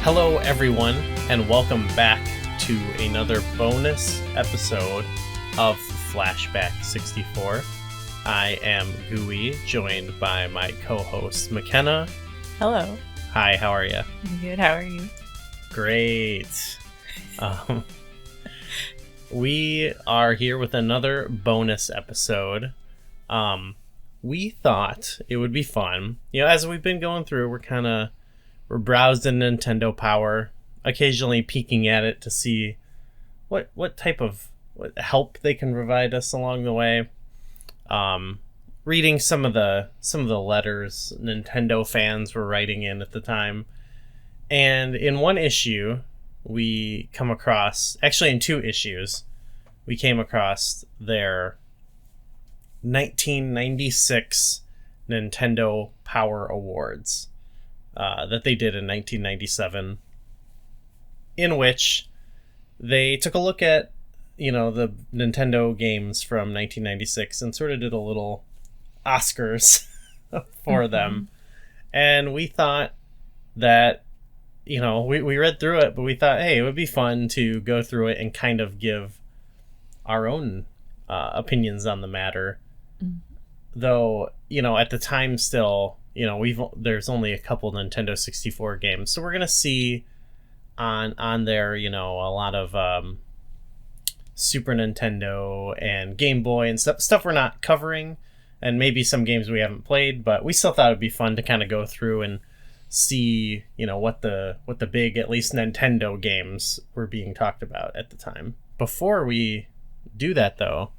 Hello, everyone, and welcome back to another bonus episode of Flashback 64. I am Gooey, joined by my co-host McKenna. Hello. Hi, how are you? I'm good. How are you? Great. We are here with another bonus episode. We thought it would be fun. You know, as we've been going through, we're browsing Nintendo Power, occasionally peeking at it to see what type of help they can provide us along the way. Reading some of the letters Nintendo fans were writing in at the time. And in one issue, we come across, actually in two issues, we came across their 1996 Nintendo Power Awards that they did in 1997, in which they took a look at, you know, the Nintendo games from 1996 and sort of did a little Oscars for them. And we thought that, you know, we read through it, but we thought, hey, it would be fun to go through it and kind of give our own opinions on the matter. Though, you know, at the time still, you know, there's only a couple Nintendo 64 games, so we're gonna see on there, you know, a lot of Super Nintendo and Game Boy and stuff we're not covering, and maybe some games we haven't played, but we still thought it'd be fun to kind of go through and see, you know, what the big, at least Nintendo games were being talked about at the time. Before we do that, though,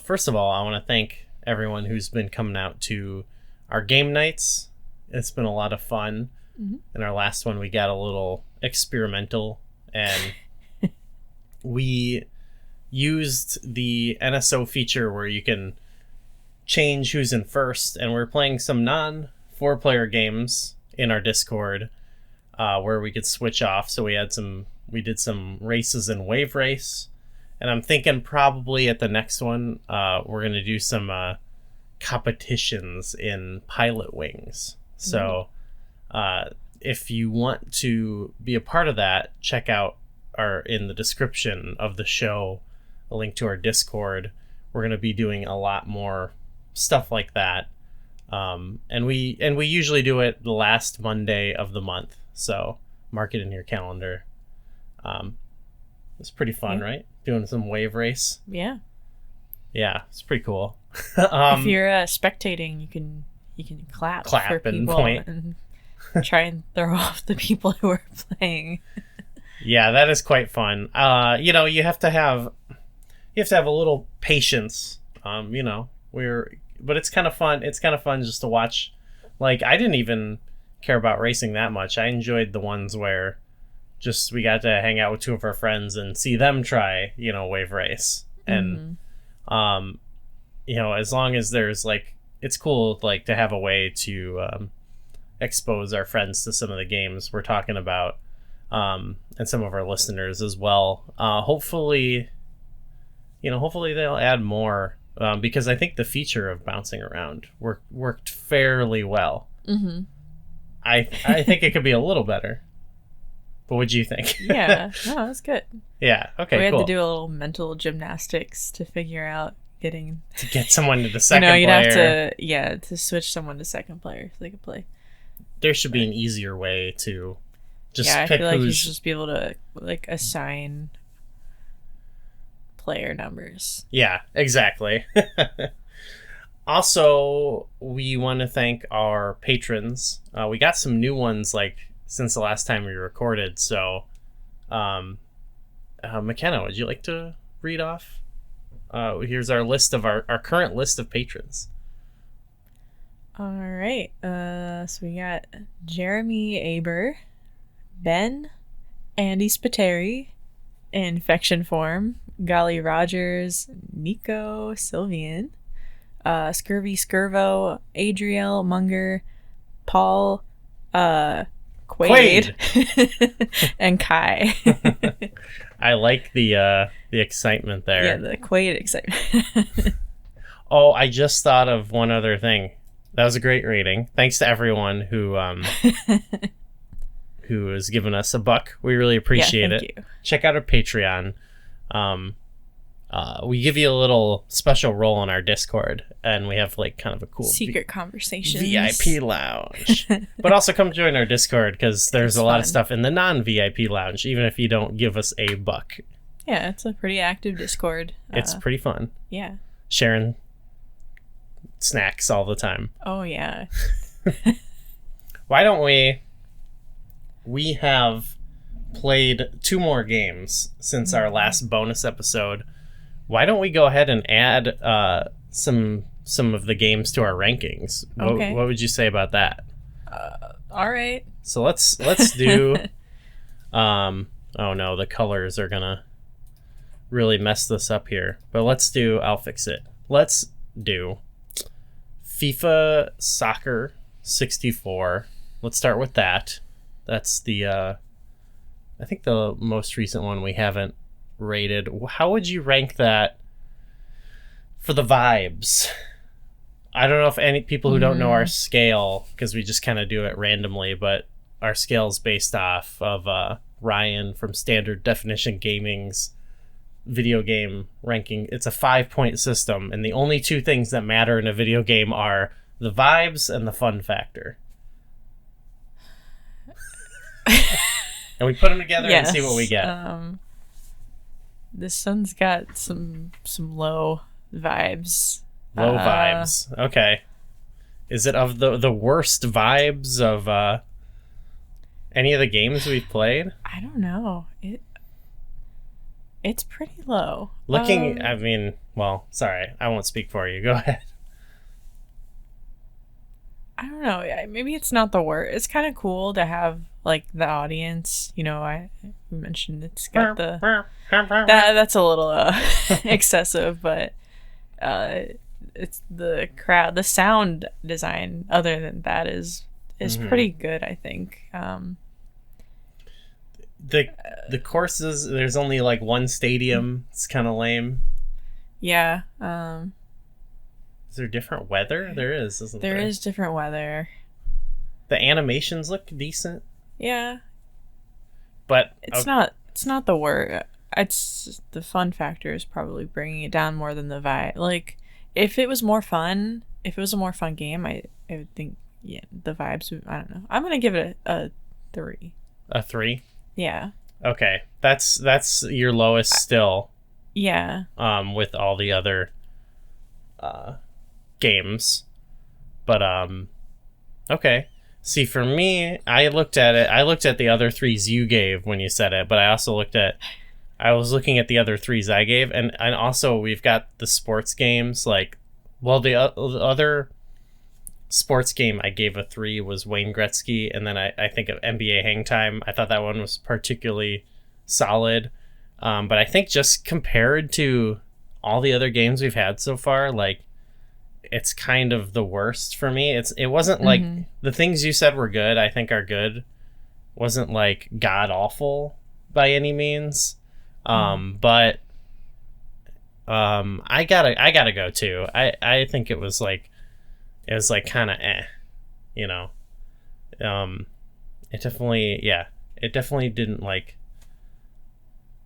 first of all, I want to thank everyone who's been coming out to our game nights. It's been a lot of fun. In our last one, we got a little experimental, and we used the NSO feature where you can change who's in first, and we're playing some non-4-player games in our Discord where we could switch off. So we did some races in Wave Race, and I'm thinking probably at the next one we're going to do some competitions in Pilot Wings. So if you want to be a part of that, check out in the description of the show a link to our Discord. We're going to be doing a lot more stuff like that, and we usually do it the last Monday of the month, so mark it in your calendar. It's pretty fun, right? Doing some Wave Race. Yeah, it's pretty cool. If you're spectating, you can clap for and people point and try and throw off the people who are playing. Yeah, that is quite fun. You know, you have to have a little patience. You know, but it's kind of fun. It's kind of fun just to watch. Like, I didn't even care about racing that much. I enjoyed the ones where just we got to hang out with two of our friends and see them try, you know, Wave Race. And you know, as long as there's like, it's cool like to have a way to expose our friends to some of the games we're talking about, and some of our listeners as well. Hopefully they'll add more, because I think the feature of bouncing around worked fairly well. I think it could be a little better. But what do you think? Yeah, no, that's good. Yeah, okay, we had cool. to do a little mental gymnastics to figure out to get someone to the second you'd player. have to switch someone to second player so they could play. There should be an easier way to just I pick feel like you who's... should just be able to like assign player numbers. Yeah, exactly. Also, we want to thank our patrons. We got some new ones like since the last time we recorded. So, McKenna, would you like to read off? Here's our list of our current list of patrons. All right. So we got Jeremy Aber, Ben, Andy Spiteri, Infection Form, Golly Rogers, Nico Sylvian, Scurvy Scurvo, Adriel Munger, Paul, Quaid. And Kai. I like the excitement there. Yeah, the Quaid excitement. Oh, I just thought of one other thing. That was a great rating. Thanks to everyone who who has given us $1. We really appreciate thank it. you. Check out our Patreon. We give you a little special role in our Discord, and we have like kind of a cool Secret conversations. VIP lounge. But also come join our Discord, because there's It's a lot of fun. stuff in the non-VIP lounge, even if you don't give us $1. Yeah, it's a pretty active Discord. It's pretty fun. Yeah. Sharing snacks all the time. Oh yeah. Why don't we have played 2 more games since our last bonus episode. Why don't we go ahead and add some of the games to our rankings? Okay. What would you say about that? All right. So let's do oh no, the colors are gonna really mess this up here. But I'll fix it. Let's do FIFA Soccer 64. Let's start with that. That's the I think the most recent one we haven't rated. How would you rank that for the vibes? I don't know if any people who don't know our scale, because we just kind of do it randomly, but our scale is based off of Ryan from Standard Definition Gaming's video game ranking. It's a 5-point system, and the only 2 things that matter in a video game are the vibes and the fun factor. And we put them together and see what we get. This one's got some low vibes. Low vibes. Okay. Is it of the worst vibes of any of the games we've played? I don't know. It's pretty low. Looking, I mean, well, sorry, I won't speak for you. Go ahead. I don't know. Maybe it's not the worst. It's kind of cool to have like the audience. You know, I mentioned it's got that's a little excessive, but it's the crowd. The sound design, other than that, is pretty good. I think. The courses, there's only like one stadium. It's kind of lame. Yeah. Is there different weather? There is, isn't there? There is different weather. The animations look decent. Yeah. But it's not the worst. It's the fun factor is probably bringing it down more than the vibe. Like, if it was a more fun game, I would think, yeah, the vibes. I don't know. I'm gonna give it a 3. A 3. Yeah. Okay, that's your lowest still. Yeah. With all the other games, but okay. See, for me, I looked at the other 3s you gave when you said it, but I was looking at the other 3s I gave, and also we've got the sports games, like, well, the other sports game I gave a 3 was Wayne Gretzky, and then I think of NBA Hang Time. I thought that one was particularly solid, but I think just compared to all the other games we've had so far, like, it's kind of the worst for me. It wasn't like the things you said were good, I think are good, wasn't like god awful by any means, but I gotta go too. I think it was like kind of you know. It definitely didn't like,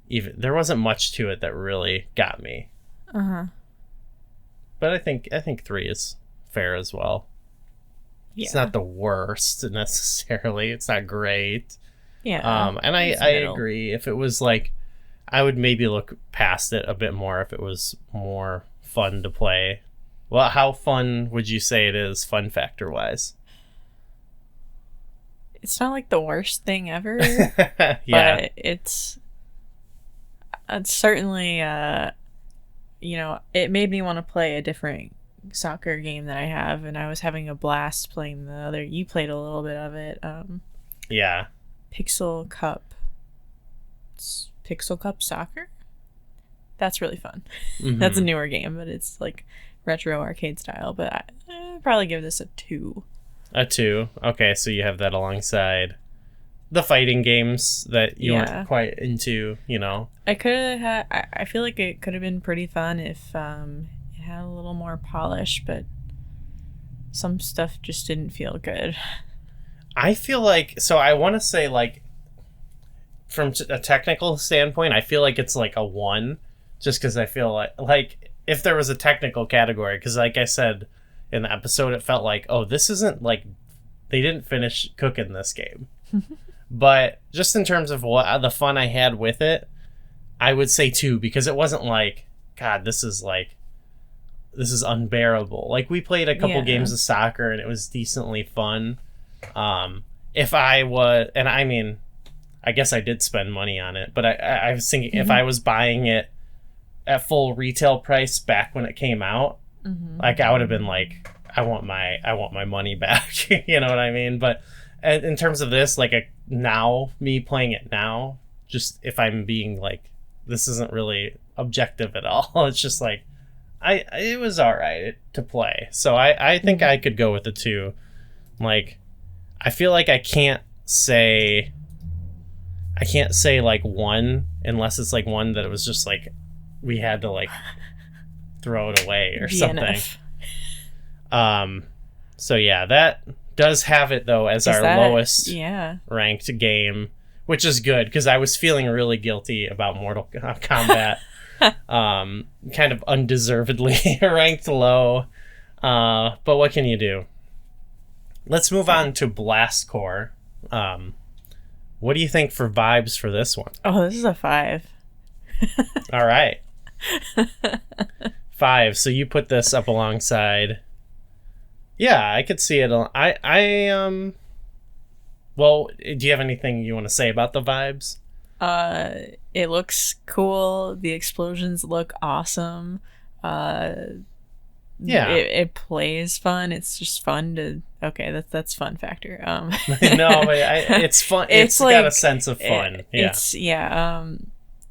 even there wasn't much to it that really got me. But I think 3 is fair as well. Yeah. It's not the worst necessarily. It's not great. Yeah. And I agree. If it was like, I would maybe look past it a bit more if it was more fun to play. Well, how fun would you say it is, fun factor wise? It's not like the worst thing ever. Yeah. But it's certainly it made me want to play a different soccer game that I have, and I was having a blast playing the other. You played a little bit of it. Yeah. Pixel Cup Soccer. That's really fun. That's a newer game, but it's like retro arcade style. But I'd probably give this a 2. A 2. Okay, so you have that alongside the fighting games that you weren't quite into, you know. I could have had. I feel like it could have been pretty fun if it had a little more polish, but some stuff just didn't feel good. I feel like, so I want to say like from a technical standpoint, I feel like it's like a 1, just because I feel like if there was a technical category, because like I said in the episode, it felt like, oh, this isn't like they didn't finish cooking this game. But just in terms of what the fun I had with it, I would say 2, because it wasn't like, God, this is unbearable. Like, we played a couple games of soccer and it was decently fun. If I was, and I mean, I guess I did spend money on it, but I was thinking if I was buying it at full retail price back when it came out, like, I would have been like, I want my money back. You know what I mean? But in terms of this, like, me playing it now, just if I'm being like, this isn't really objective at all. It's just like, it was all right to play. So I think I could go with the 2. Like, I feel like I can't say like 1 unless it's like one that it was just like we had to like throw it away or something. So yeah, that does have it though as our lowest ranked game, which is good because I was feeling really guilty about Mortal Kombat. Kind of undeservedly ranked low. But what can you do? Let's move on to Blast Core. What do you think for vibes for this one? Oh, this is a 5. All right. 5. So you put this up alongside. Yeah, I could see it. Well, do you have anything you want to say about the vibes? It looks cool. The explosions look awesome. Yeah, it plays fun. It's just fun to. Okay, that's fun factor. No, but it's fun. It's like, got a sense of fun. The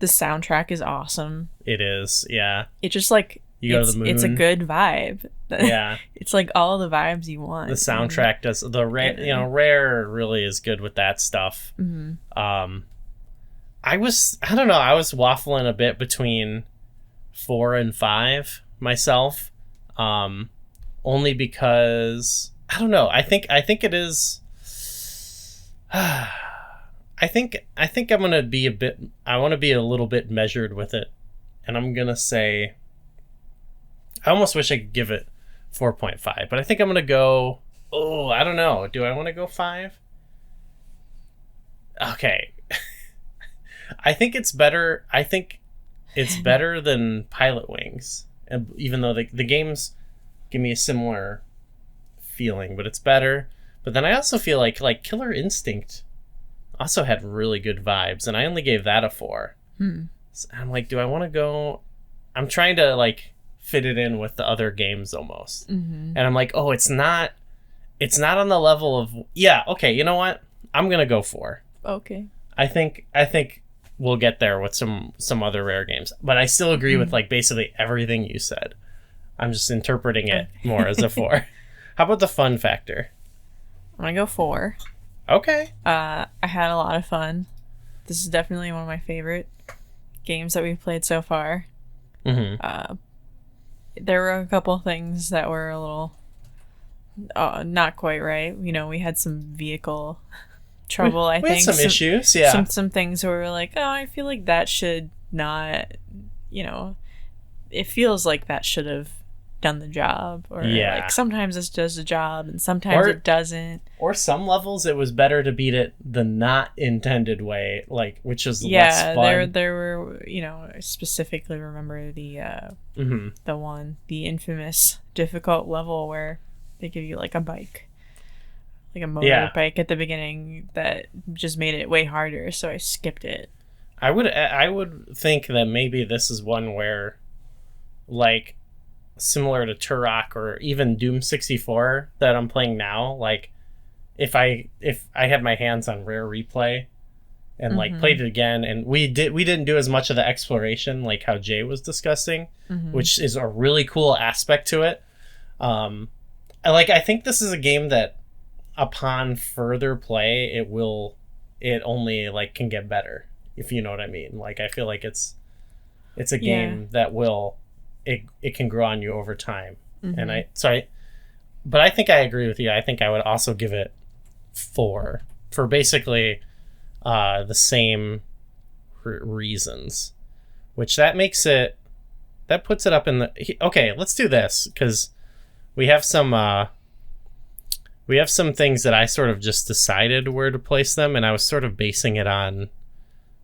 soundtrack is awesome. It is. Yeah. It just like you go to the moon. It's a good vibe. Yeah. It's like all the vibes you want. The soundtrack does the Rare really is good with that stuff. Mm-hmm. I don't know. I was waffling a bit between 4 and 5 myself. Only because I don't know. I think it is. I think I'm gonna be I want to be a little bit measured with it, and I'm gonna say. I almost wish I could give it 4.5, but I think I'm gonna go. Oh, I don't know. Do I want to go 5? Okay. I think it's better. I think it's better than Pilot Wings, and even though the games give me a similar feeling, but it's better. But then I also feel like Killer Instinct also had really good vibes, and I only gave that a 4. So I'm like, do I want to go? I'm trying to like fit it in with the other games almost, and I'm like, oh, it's not on the level of okay. You know what? I'm gonna go 4. Okay. I think we'll get there with some other Rare games, but I still agree with like basically everything you said. I'm just interpreting it more as a 4. How about the fun factor? I'm gonna go 4. Okay. I had a lot of fun. This is definitely one of my favorite games that we've played so far. There were a couple things that were a little not quite right. You know, we had some vehicle trouble. I think had some issues. Yeah. Some things where we're like, oh, I feel like that should not. You know, it feels like that should have done the job, or like sometimes it does the job and sometimes it doesn't, or some levels it was better to beat it the not intended way, like, which is less fun. There were, you know, I specifically remember the infamous difficult level where they give you like a bike, like a motorbike at the beginning that just made it way harder, so I skipped it. I would think that maybe this is one where, like, similar to Turok or even Doom 64 that I'm playing now, like if I had my hands on Rare Replay and like played it again, and we didn't do as much of the exploration like how Jay was discussing, which is a really cool aspect to it. I think this is a game that upon further play it only like can get better, if you know what I mean. Like, I feel like it's a game that will it can grow on you over time. But I think I agree with you. I think I would also give it for basically the same reasons, which that puts it up in the... Okay, let's do this, because we have some things that I sort of just decided where to place them, and I was sort of basing it on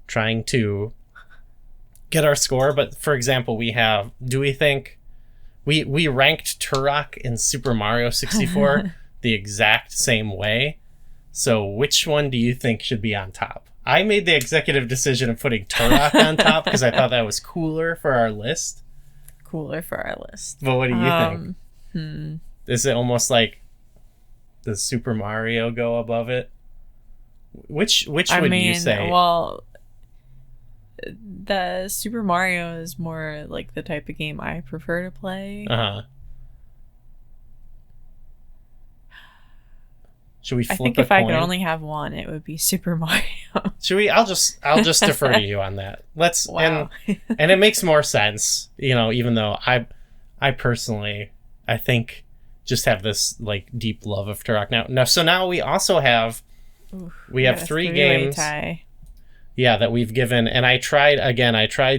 trying to get our score. But for example, we think we ranked Turok in Super Mario 64 the exact same way. So which one do you think should be on top? I made the executive decision of putting Turok on top because I thought that was cooler for our list. But what do you think? Is it almost like does Super Mario go above it? Which would you say? Well, the Super Mario is more like the type of game I prefer to play. Should we flip I think a if coin? I could only have one, it would be Super Mario. Should we? I'll just defer to you on that. Wow. and it makes more sense, even though I personally, I think, just have this like deep love of Turok now. So now we also have we have three games tie. That we've given, and I tried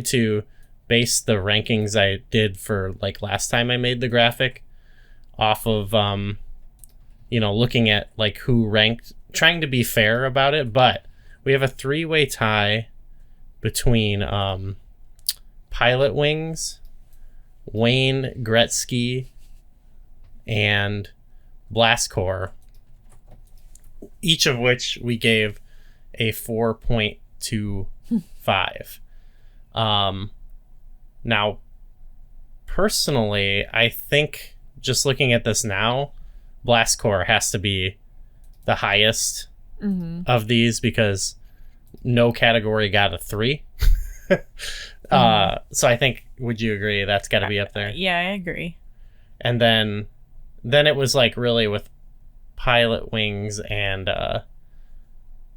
to base the rankings I did for like last time I made the graphic off of looking at like who ranked, trying to be fair about it. But we have a 3-way tie between Pilot Wings, Wayne Gretzky, and Blast Corps, each of which we gave a 4.25. Now, personally, I think just looking at this now, Blast Corps has to be the highest of these because no category got a 3. So I think, would you agree that's got to be up there? Yeah, I agree. And then it was like really with Pilot Wings and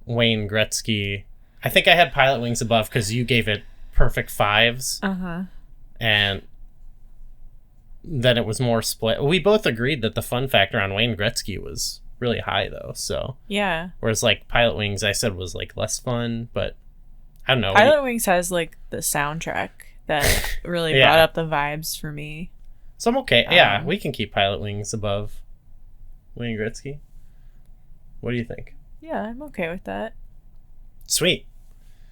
Wayne Gretzky. I think I had Pilot Wings above because you gave it perfect 5s. And then it was more split. We both agreed that the fun factor on Wayne Gretzky was really high, though. So yeah. Whereas like Pilot Wings, I said was like less fun, but I don't know. Pilot Wings has like the soundtrack that really brought up the vibes for me. So I'm okay. Yeah, we can keep Pilot Wings above Wayne Gretzky. What do you think? Yeah, I'm okay with that. Sweet.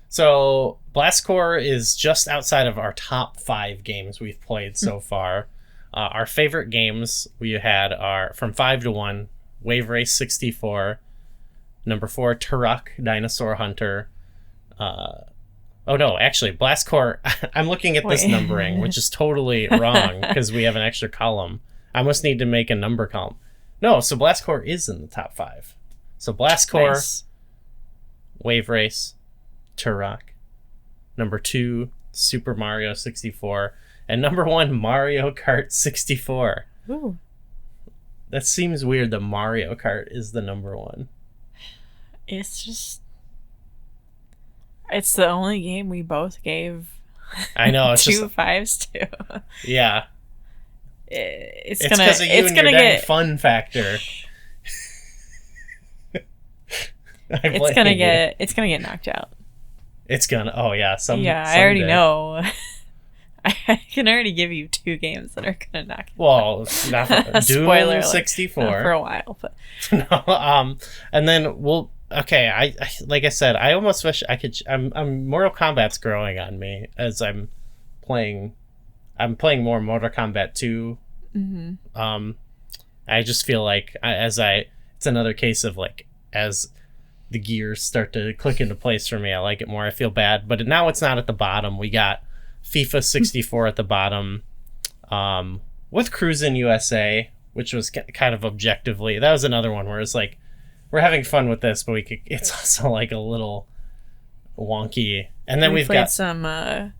So Blast Corps is just outside of our top 5 games we've played so far. Our favorite games we had are from 5 to 1, Wave Race 64, number 4, Turok Dinosaur Hunter. Oh no, actually, Blast Corps, I'm looking at this numbering, which is totally wrong because we have an extra column. I must need to make a number column. No, so Blast Corps is in the top 5. So Blast Corps, nice. Wave Race, Turok, number 2, Super Mario 64, and number 1, Mario Kart 64. Ooh. That seems weird that Mario Kart is the number 1. It's the only game we both gave. I know, it's 2 5s to. Yeah. It's gonna because of you and your get fun factor. It's gonna get knocked out. It's gonna. Oh yeah, someday. I already know. I can already give you 2 games that are gonna knock it out. Well, Doom 64 for a while, but no. And then we'll. Okay, I like I said, I almost wish I could. I'm Mortal Kombat's growing on me as I'm playing. I'm playing more Mortal Kombat 2. I just feel like it's another case of like as the gears start to click into place for me, I like it more. I feel bad, but now it's not at the bottom. We got FIFA 64 at the bottom, with Cruisin' USA, which was kind of objectively, that was another one where it's like we're having fun with this, but it's also like a little wonky. And then we've got some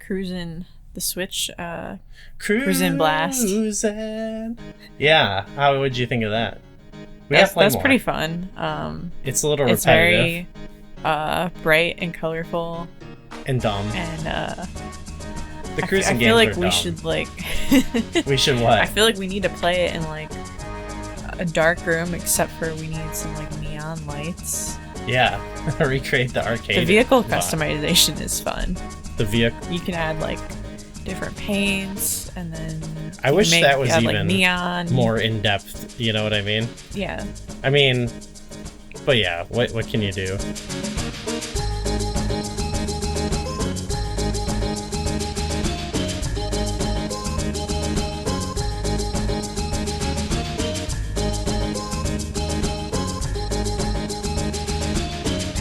Cruisin' the Switch, Cruisin' Blast. Yeah, how would you think of that? That's pretty fun. It's a little repetitive. It's very bright and colorful and dumb. And the cruising games I feel like are we dumb. should like we should what? I feel like we need to play it in like a dark room, except for we need some like neon neon lights. Yeah, recreate the arcade. The vehicle lot. customization is fun. The vehicle. You can add like different paints, and then I wish that was add, even like, neon. more in depth. You know what I mean? Yeah. I mean, but yeah, what can you do?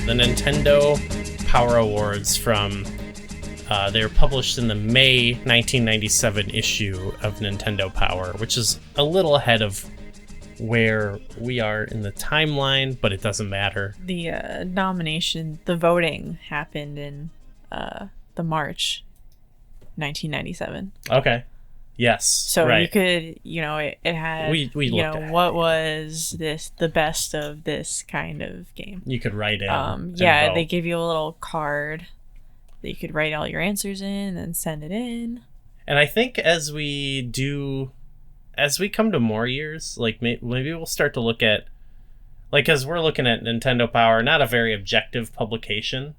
The Nintendo Power Awards from they were published in the May 1997 issue of Nintendo Power, which is a little ahead of where we are in the timeline, but it doesn't matter. The the voting happened in the March 1997. Okay. Yes. So right. you could, it had, We looked at what it. was the best of this kind of game. You could write in. and Yeah, they vote. give you a little card that you could write all your answers in and then send it in. And I think as we come to more years, like maybe we'll start to look at, like, because we're looking at Nintendo Power, not a very objective publication,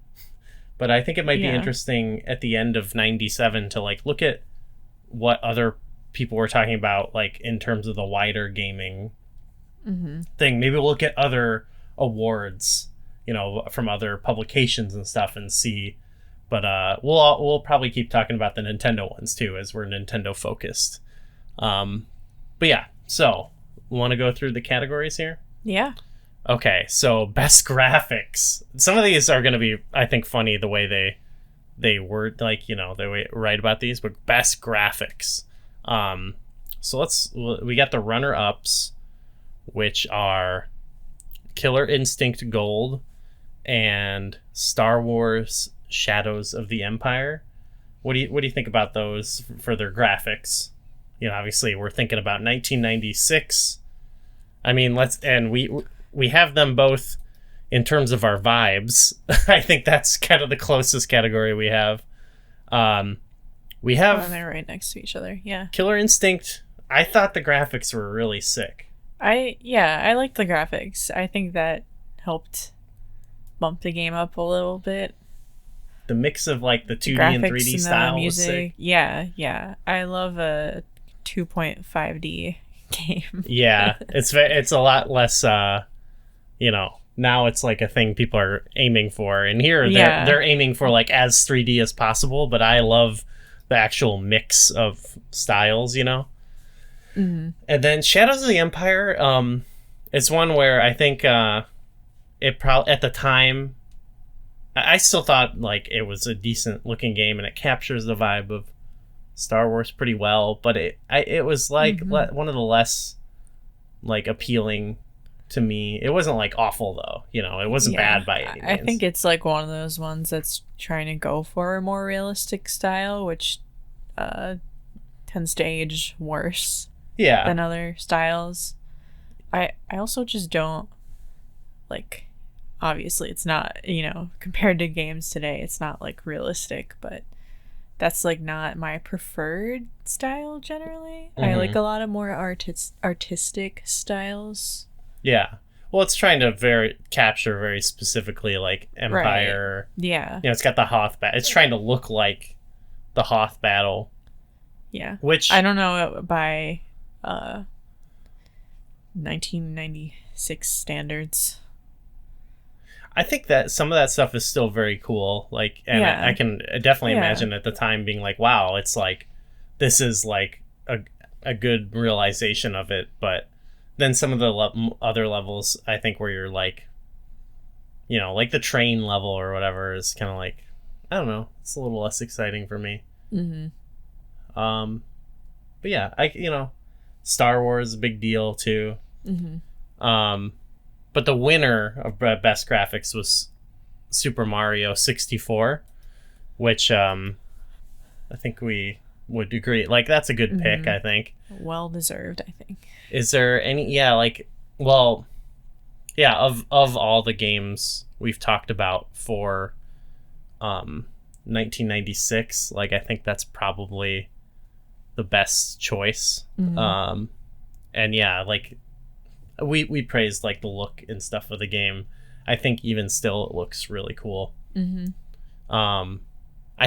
but I think it might be Yeah. interesting at the end of 97 to like look at what other people were talking about, like in terms of the wider gaming thing. Maybe we'll look at other awards, from other publications and stuff and see. But we'll probably keep talking about the Nintendo ones too, as we're Nintendo focused. But yeah, so want to go through the categories here? Yeah. Okay, so best graphics. Some of these are going to be, I think, funny the way they word, like, they write about these, but best graphics. So we got the runner-ups, which are Killer Instinct Gold and Star Wars Shadows of the Empire. What do you think about those for their graphics? Obviously we're thinking about 1996. I mean, we have them both in terms of our vibes. I think that's kind of the closest category we have. We have they're right next to each other. Yeah. Killer Instinct. I thought the graphics were really sick. I liked the graphics. I think that helped bump the game up a little bit. The mix of like the 2D Graphics and 3D and style the was music. sick. Yeah. I love a 2.5D game. Yeah, it's a lot less. Now it's like a thing people are aiming for, and here they're aiming for like as 3D as possible. But I love the actual mix of styles, And then Shadows of the Empire, it's one where I think it probably at the time, I still thought like it was a decent looking game, and it captures the vibe of Star Wars pretty well. But it was like one of the less like appealing to me. It wasn't like awful though, it wasn't bad by any means. I think it's like one of those ones that's trying to go for a more realistic style, which tends to age worse than other styles. I also just don't like, obviously it's not, compared to games today, it's not like realistic, but that's like not my preferred style generally. I like a lot of more artistic styles. Yeah. Well, it's trying to capture very specifically like Empire. Right. Yeah. It's got the Hoth battle. It's trying to look like the Hoth battle. Yeah. Which I don't know by 1996 standards. I think that some of that stuff is still very cool. Like, and I can definitely imagine at the time being like, wow, it's like, this is like a good realization of it. But then some of the other levels, I think where you're like, like the train level or whatever is kind of like, I don't know, it's a little less exciting for me. But yeah, Star Wars is a big deal too. But the winner of best graphics was Super Mario 64, which I think we would agree. Like, that's a good pick, I think. Well deserved, I think. Is there any, of all the games we've talked about for 1996, like, I think that's probably the best choice. And yeah, like, we praised like the look and stuff of the game. I think even still it looks really cool. I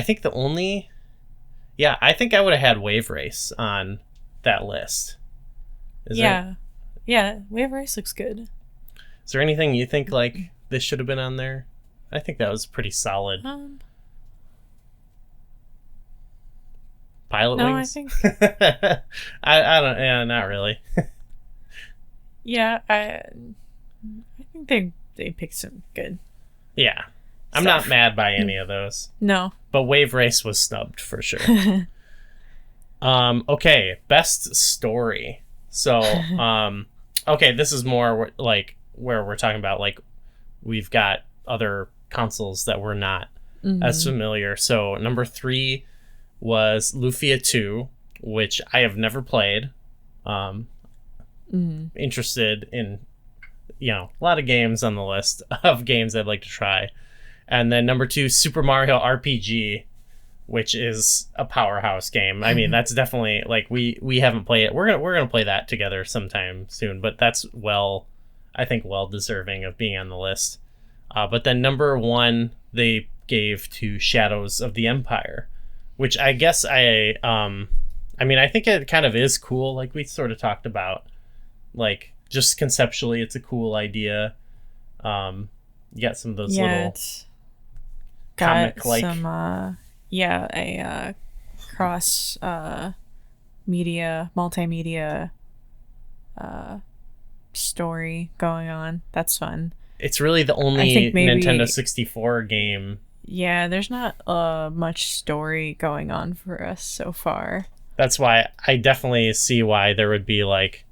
think I think I would have had Wave Race on that list. Yeah, Wave Race looks good. Is there anything you think like this should have been on there? I think that was pretty solid. Pilot Wings? I think I don't, yeah, not really. Yeah, I think they picked some good. Yeah. I'm not mad by any of those. No. But Wave Race was snubbed for sure. Okay, best story. So, okay, this is more like where we're talking about like we've got other consoles that we're not as familiar. So, number 3 was Lufia 2, which I have never played. Interested in, a lot of games on the list of games I'd like to try. And then number 2, Super Mario RPG, which is a powerhouse game. I mean, that's definitely like we haven't played it. We're gonna play that together sometime soon. But that's I think well deserving of being on the list. But then number 1 they gave to Shadows of the Empire, which I guess I think it kind of is cool. Like we sort of talked about, like just conceptually, it's a cool idea. You got some of those little comic like a cross media multimedia story going on. That's fun. It's really the only Nintendo 64 game. Yeah, there's not much story going on for us so far. That's why I definitely see why there would be like,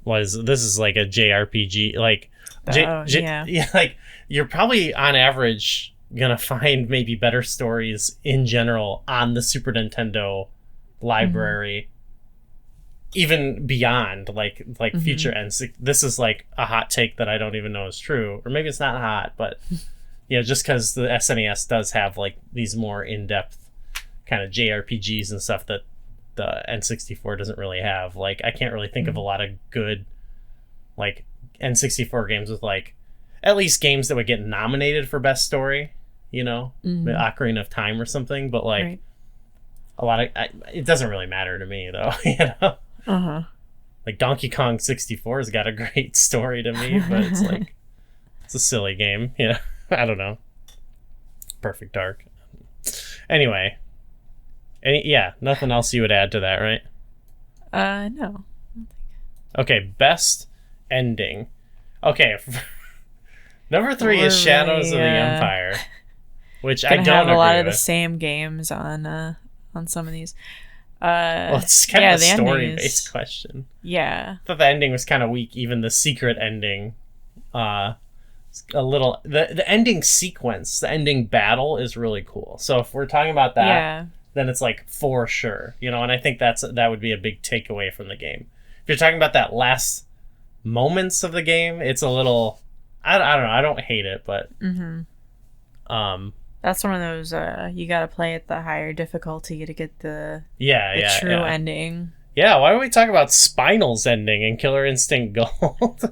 this is like a JRPG, like like you're probably on average gonna find maybe better stories in general on the Super Nintendo library, even beyond like future N6. This is like a hot take that I don't even know is true, or maybe it's not hot, but just because the SNES does have like these more in-depth kind of JRPGs and stuff that the N64 doesn't really have. Like I can't really think of a lot of good like N64 games with like at least games that would get nominated for best story, the Ocarina of Time or something, but like a lot of it doesn't really matter to me though. Like Donkey Kong 64 has got a great story to me, but it's like it's a silly game. I don't know. Perfect Dark. Anyway, nothing else you would add to that, right? No. Okay, best ending. Okay, number 3 is Shadows of the Empire, which I don't have a lot of with. the same games on some of these. Well, it's kind of a story-based question. Yeah, I thought the ending was kind of weak. Even the secret ending, a little. The ending sequence, the ending battle is really cool. So if we're talking about that, then it's like for sure, and I think that would be a big takeaway from the game. If you're talking about that last moments of the game, it's a little. I don't know. I don't hate it, but that's one of those you got to play at the higher difficulty to get the true ending. Yeah, why don't we talk about Spinal's ending in Killer Instinct Gold?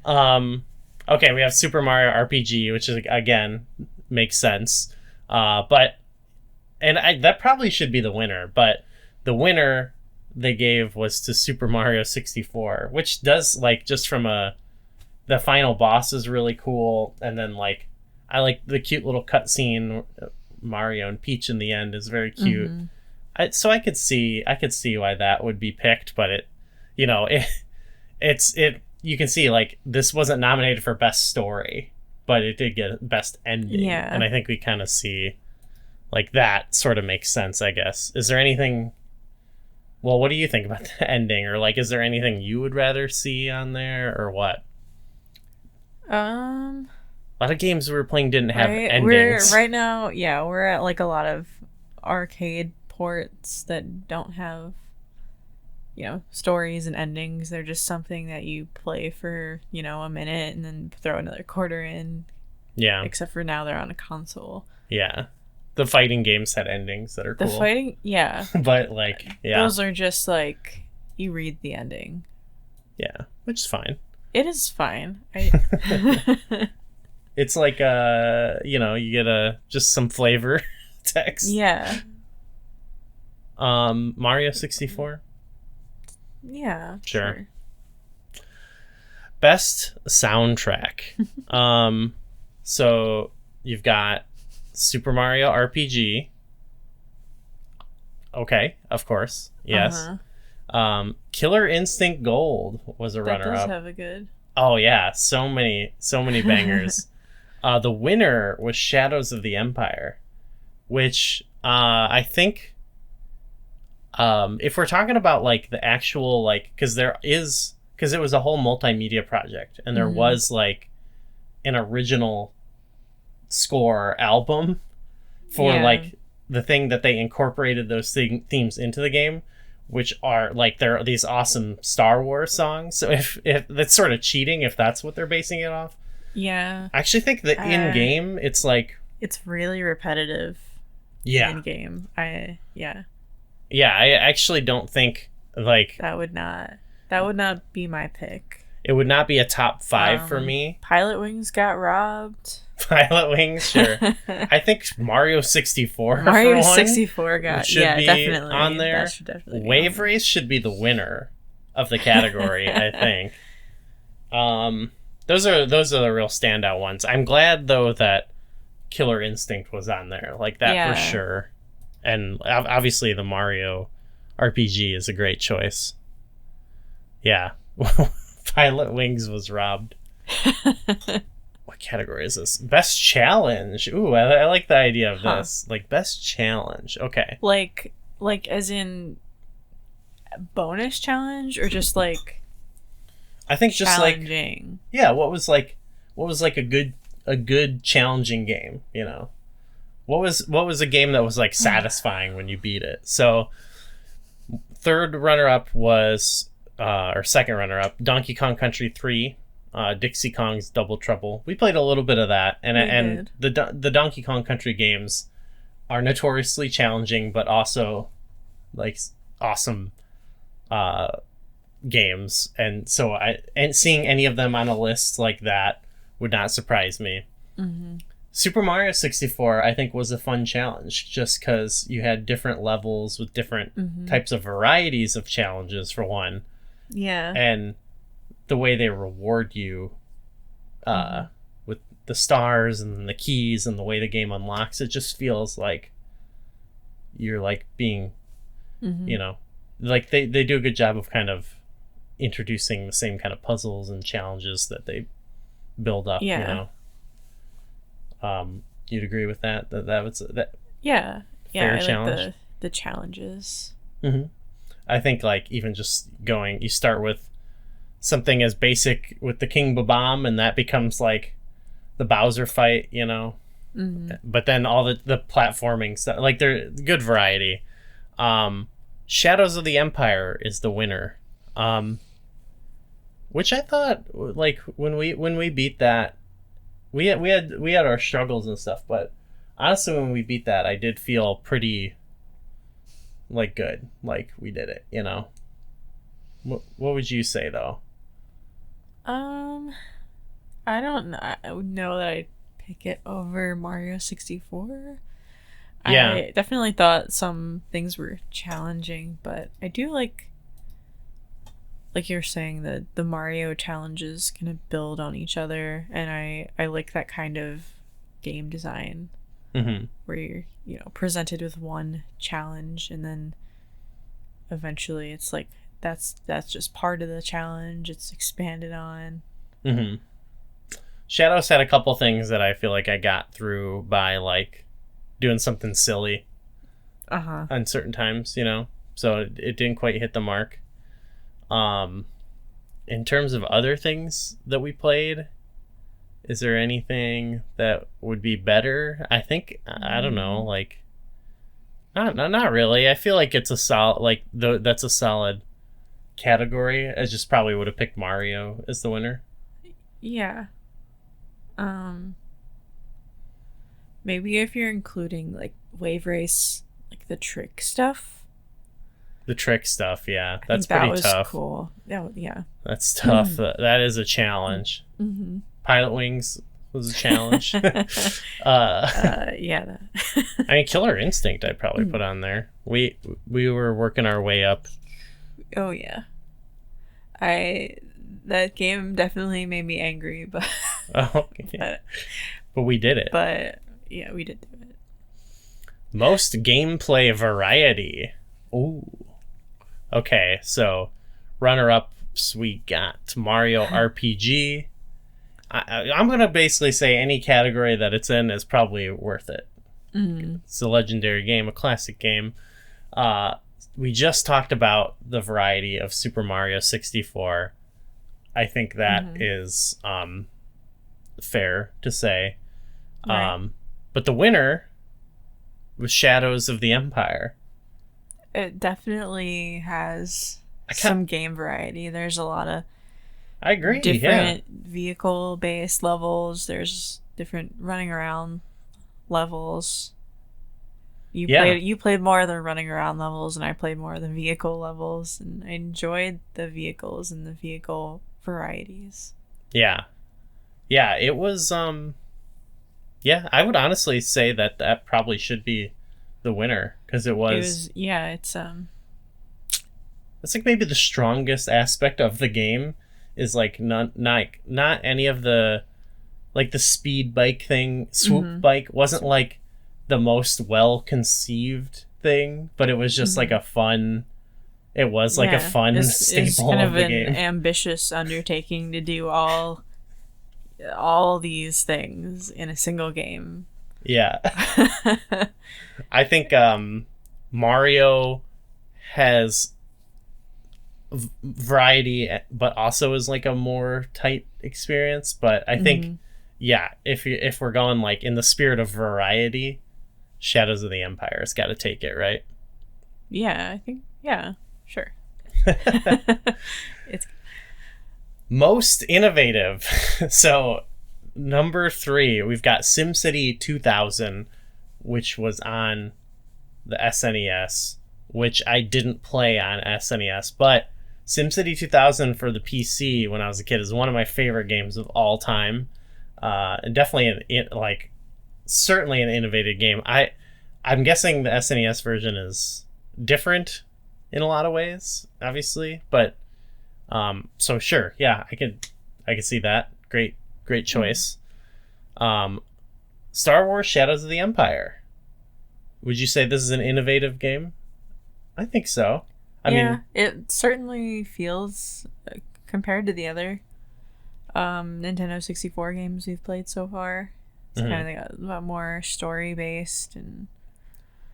Okay, we have Super Mario RPG, which is again makes sense, that probably should be the winner. But the winner they gave was to Super Mario 64, which does like just from the final boss is really cool, and then like I like the cute little cutscene Mario and Peach in the end is very cute. So I could see why that would be picked, but you can see like this wasn't nominated for best story, but it did get best ending. Yeah. And I think we kind of see like that sort of makes sense, I guess. Is there anything? Well, what do you think about the ending, or like, is there anything you would rather see on there, or what? A lot of games we were playing didn't have endings. We're at like a lot of arcade ports that don't have, stories and endings. They're just something that you play for, a minute and then throw another quarter in. Yeah. Except for now they're on a console. Yeah. The fighting games had endings that are cool. The fighting, yeah. But like, yeah. Those are just like, you read the ending. Yeah, which is fine. It is fine. It's like you get just some flavor text. Yeah. Mario 64. Yeah. Sure. Best soundtrack. So you've got Super Mario RPG. Okay, of course. Yes. Killer Instinct Gold was a runner-up. That does have a good. Oh yeah, so many bangers. The winner was Shadows of the Empire, which I think if we're talking about like the actual because it was a whole multimedia project and there was like an original score album for like the thing that they incorporated those themes into the game, which are like they're these awesome Star Wars songs. So if that's sort of cheating if that's what they're basing it off. Yeah. I actually think that in game it's like it's really repetitive. Yeah. In game. Yeah, I actually don't think like that would not be my pick. It would not be a top 5 for me. Pilot Wings got robbed. Pilot Wings, sure. I think Mario 64 Mario 64 should be definitely on there. That should definitely be Wave Race should be the winner of the category, I think. Those are the real standout ones. I'm glad though that Killer Instinct was on there, like that for sure. And obviously the Mario RPG is a great choice. Yeah. Pilot Wings was robbed. What category is this? Best challenge. Ooh, I like the idea of this. Like best challenge. Okay. Like as in bonus challenge or just like I think just challenging. What was like a good challenging game, you know? What was a game that was like satisfying when you beat it? So third runner up was or second runner up, Donkey Kong Country 3, Dixie Kong's Double Trouble. We played a little bit of that, and the Donkey Kong Country games are notoriously challenging, but also like awesome games. And so seeing any of them on a list like that would not surprise me. Mm-hmm. Super Mario 64, I think, was a fun challenge just because you had different levels with different types of varieties of challenges, for one. Yeah. And the way they reward you with the stars and the keys and the way the game unlocks, it just feels like you're like being, you know, like they do a good job of kind of introducing the same kind of puzzles and challenges that they build up, you know. You'd agree with that was that fair challenge? Like the challenges. I think like even just you start with something as basic with the King Babam and that becomes like the Bowser fight, you know. But then all the platforming stuff, like they're good variety. Shadows of the Empire is the winner, which I thought like when we beat that. We had our struggles and stuff, but honestly, when we beat that, I did feel pretty like good, like we did it, you know. What would you say though? I don't know. I would know that I'd pick it over Mario 64. Yeah, I definitely thought some things were challenging, but I do like you're saying, that the Mario challenges kind of build on each other, and I like that kind of game design where you're, you know, presented with one challenge and then eventually it's like that's just part of the challenge, it's expanded on. Shadows had a couple things that I feel like I got through by like doing something silly on certain times, you know, so it didn't quite hit the mark. In terms of other things that we played, is there anything that would be better? I think I don't know, like not really. I feel like it's a solid that's a solid category. I just probably would have picked Mario as the winner. Yeah. Maybe if you're including like Wave Race, like the trick stuff. The trick stuff, yeah. I That's think that pretty was tough. cool. Yeah. That's tough. That is a challenge. Mm-hmm. Pilot Wings was a challenge. Yeah. I mean, Killer Instinct I'd probably put on there. We were working our way up. Oh yeah. That game definitely made me angry, but Oh, but we did it. but yeah, we did do it. Most gameplay variety. Ooh. Okay, so runner-ups we got Mario RPG. I'm gonna basically say any category that it's in is probably worth it. Mm-hmm. It's a legendary game, a classic game. We just talked about the variety of Super Mario 64. I think that is fair to say. Right. But the winner was Shadows of the Empire. It definitely has some game variety. There's a lot of I agree. different vehicle-based levels. There's different running around levels. You played more of the running around levels, and I played more of the vehicle levels, and I enjoyed the vehicles and the vehicle varieties. Yeah. Yeah, it was yeah, I would honestly say that probably should be the winner because it was it's it's like maybe the strongest aspect of the game is like not any of the like the speed bike thing, swoop bike wasn't like the most well conceived thing, but it was just like a fun it was like a fun staple kind of of the an game. ambitious undertaking to do all these things in a single game. Yeah. I think Mario has variety, but also is like a more tight experience. But I think, yeah, if we're going like in the spirit of variety, Shadows of the Empire has got to take it, right? Yeah, I think, yeah, sure. It's most innovative. So number 3, we've got SimCity 2000, which was on the SNES, which I didn't play on SNES, but SimCity 2000 for the PC when I was a kid is one of my favorite games of all time. And definitely certainly an innovative game. I'm guessing the SNES version is different in a lot of ways, obviously, but so sure, yeah, I could see that. Great choice. Star Wars Shadows of the Empire. Would you say this is an innovative game? I think so. I mean, it certainly feels compared to the other Nintendo 64 games we've played so far. It's kind of a lot more story based, and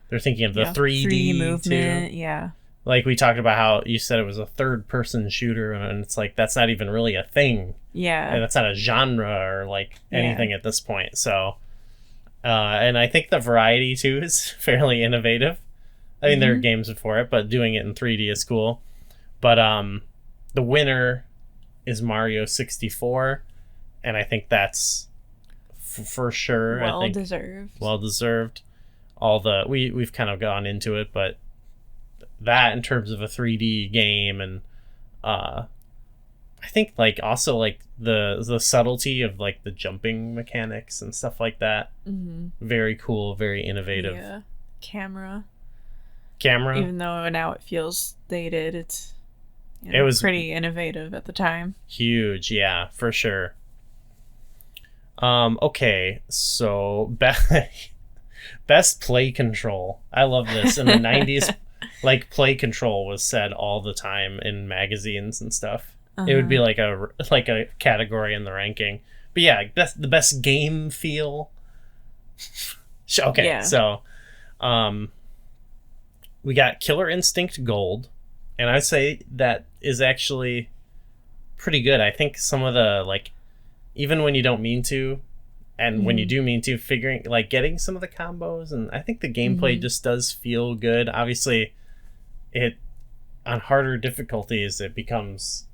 they're thinking of the 3D movement. too. Yeah. Like we talked about how you said it was a third-person shooter, and it's like that's not even really a thing. Yeah. And that's not a genre or like anything at this point. So, and I think the variety too is fairly innovative. I mean, there are games before it, but doing it in 3D is cool. But the winner is Mario 64, and I think that's for sure. Well I think deserved. Well deserved. All the we've kind of gone into it, but that in terms of a 3D game, and I think like also like the subtlety of like the jumping mechanics and stuff like that. Very cool, very innovative. Yeah. Camera. Camera. Even though now it feels dated, it's it was pretty innovative at the time. Huge, yeah, for sure. Okay, so best play control. I love this. In the 90s, like play control was said all the time in magazines and stuff. It would be like a category in the ranking. But yeah, the best game feel. Okay, yeah. So we got Killer Instinct Gold, and I'd say that is actually pretty good. I think some of the like, even when you don't mean to, and when you do mean to, figuring like getting some of the combos, and I think the gameplay just does feel good. Obviously, it on harder difficulties it becomes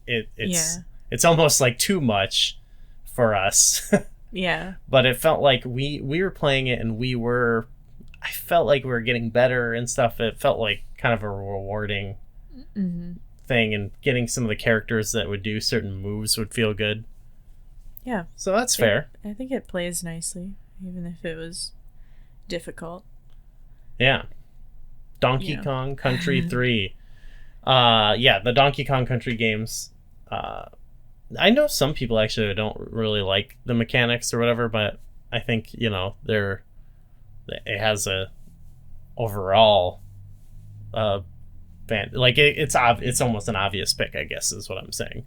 it's almost like too much for us. Yeah. But it felt like we were playing it, and we were I felt like we were getting better and stuff. It felt like kind of a rewarding thing, and getting some of the characters that would do certain moves would feel good. Yeah. So that's fair. I think it plays nicely, even if it was difficult. Yeah. Donkey Kong Country 3. The Donkey Kong Country games. I know some people actually don't really like the mechanics or whatever, but I think, it has a overall it's almost an obvious pick, I guess, is what I'm saying.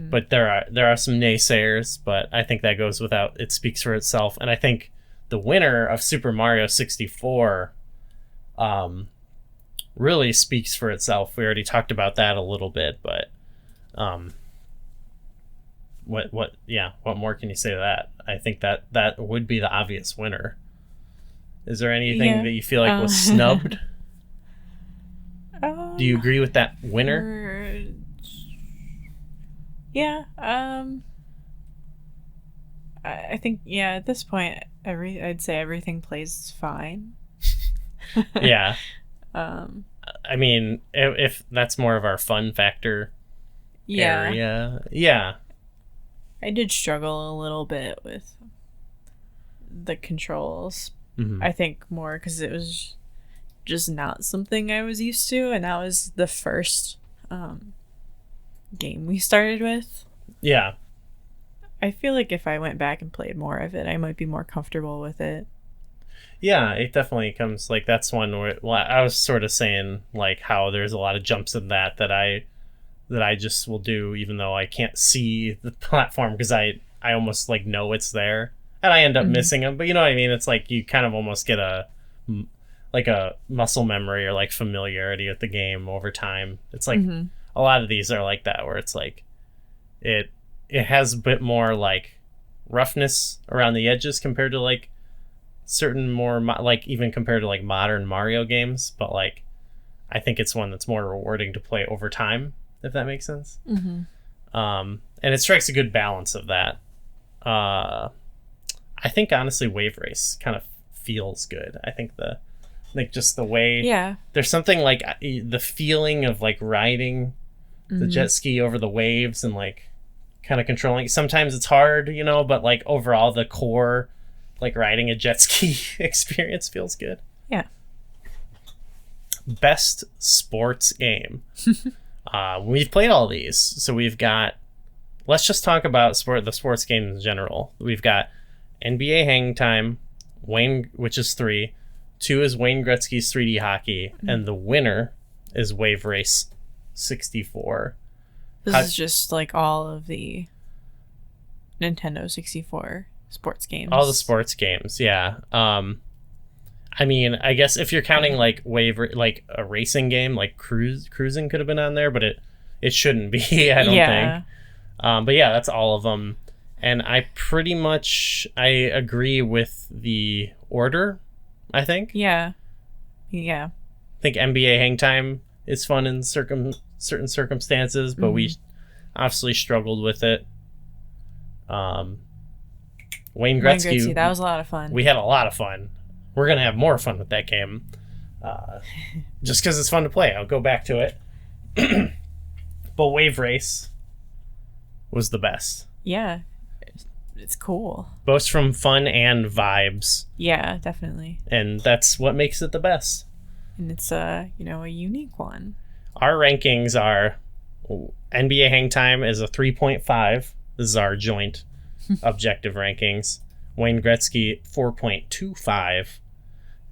But there are some naysayers, but I think that goes without, it speaks for itself. And I think the winner of Super Mario 64 really speaks for itself. We already talked about that a little bit, but what more can you say to that? I think that would be the obvious winner. Is there anything that you feel like was snubbed? Do you agree with that winner? Yeah. I think, at this point, I'd say everything plays fine. Yeah. I mean, if that's more of our fun factor area. Yeah. I did struggle a little bit with the controls. I think more because it was just not something I was used to, and that was the first game we started with. Yeah. I feel like if I went back and played more of it, I might be more comfortable with it. Yeah, it definitely comes, like, that's one where, well, I was sort of saying, like, how there's a lot of jumps in that I just will do even though I can't see the platform, because I almost, like, know it's there, and I end up missing them. But you know what I mean? It's like you kind of almost get a muscle memory or, like, familiarity with the game over time. It's like a lot of these are like that, where it's like it has a bit more, like, roughness around the edges compared to, like, certain more like, even compared to, like, modern Mario games, but, like, I think it's one that's more rewarding to play over time, if that makes sense. And it strikes a good balance of that. I think honestly Wave Race kind of feels good. I think just the way there's something like the feeling of, like, riding the jet ski over the waves and, like, kind of controlling. Sometimes it's hard, but, like, overall the core, like, riding a jet ski experience feels good. Yeah. Best sports game. We've played all these, so we've got. Let's just talk about the sports games in general. We've got NBA Hang Time, which is 3. 2 is Wayne Gretzky's 3D Hockey, and the winner is Wave Race 64. This is just, like, all of the Nintendo 64 sports games. All the sports games, yeah. I mean, I guess if you're counting, like, like a racing game, like Cruising could have been on there, but it shouldn't be, I don't think. But yeah, that's all of them. And I pretty much, I agree with the order, I think. Yeah. I think NBA Hang Time is fun in certain circumstances, but we obviously struggled with it. Wayne Gretzky, that was a lot of fun. We had a lot of fun. We're going to have more fun with that game. Just because it's fun to play. I'll go back to it. But Wave Race was the best. Yeah. It's cool. Both from fun and vibes. Yeah, definitely. And that's what makes it the best. And it's a unique one. Our rankings are NBA Hang Time is a 3.5. This is our joint objective rankings. Wayne Gretzky 4.25,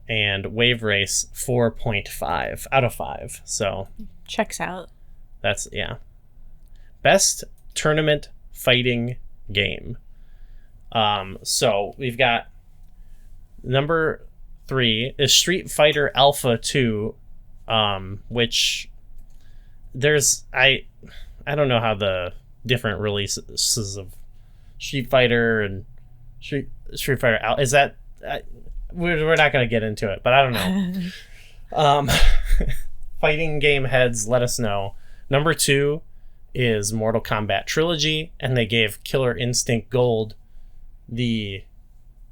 and Wave Race 4.5 out of 5. So checks out. That's best tournament fighting game. So we've got number 3 is Street Fighter Alpha 2, which there's I don't know how the different releases of Street Fighter and Street Fighter is that we're not going to get into it, but I don't know. Fighting game heads, let us know. Number 2 is Mortal Kombat Trilogy, and they gave Killer Instinct Gold the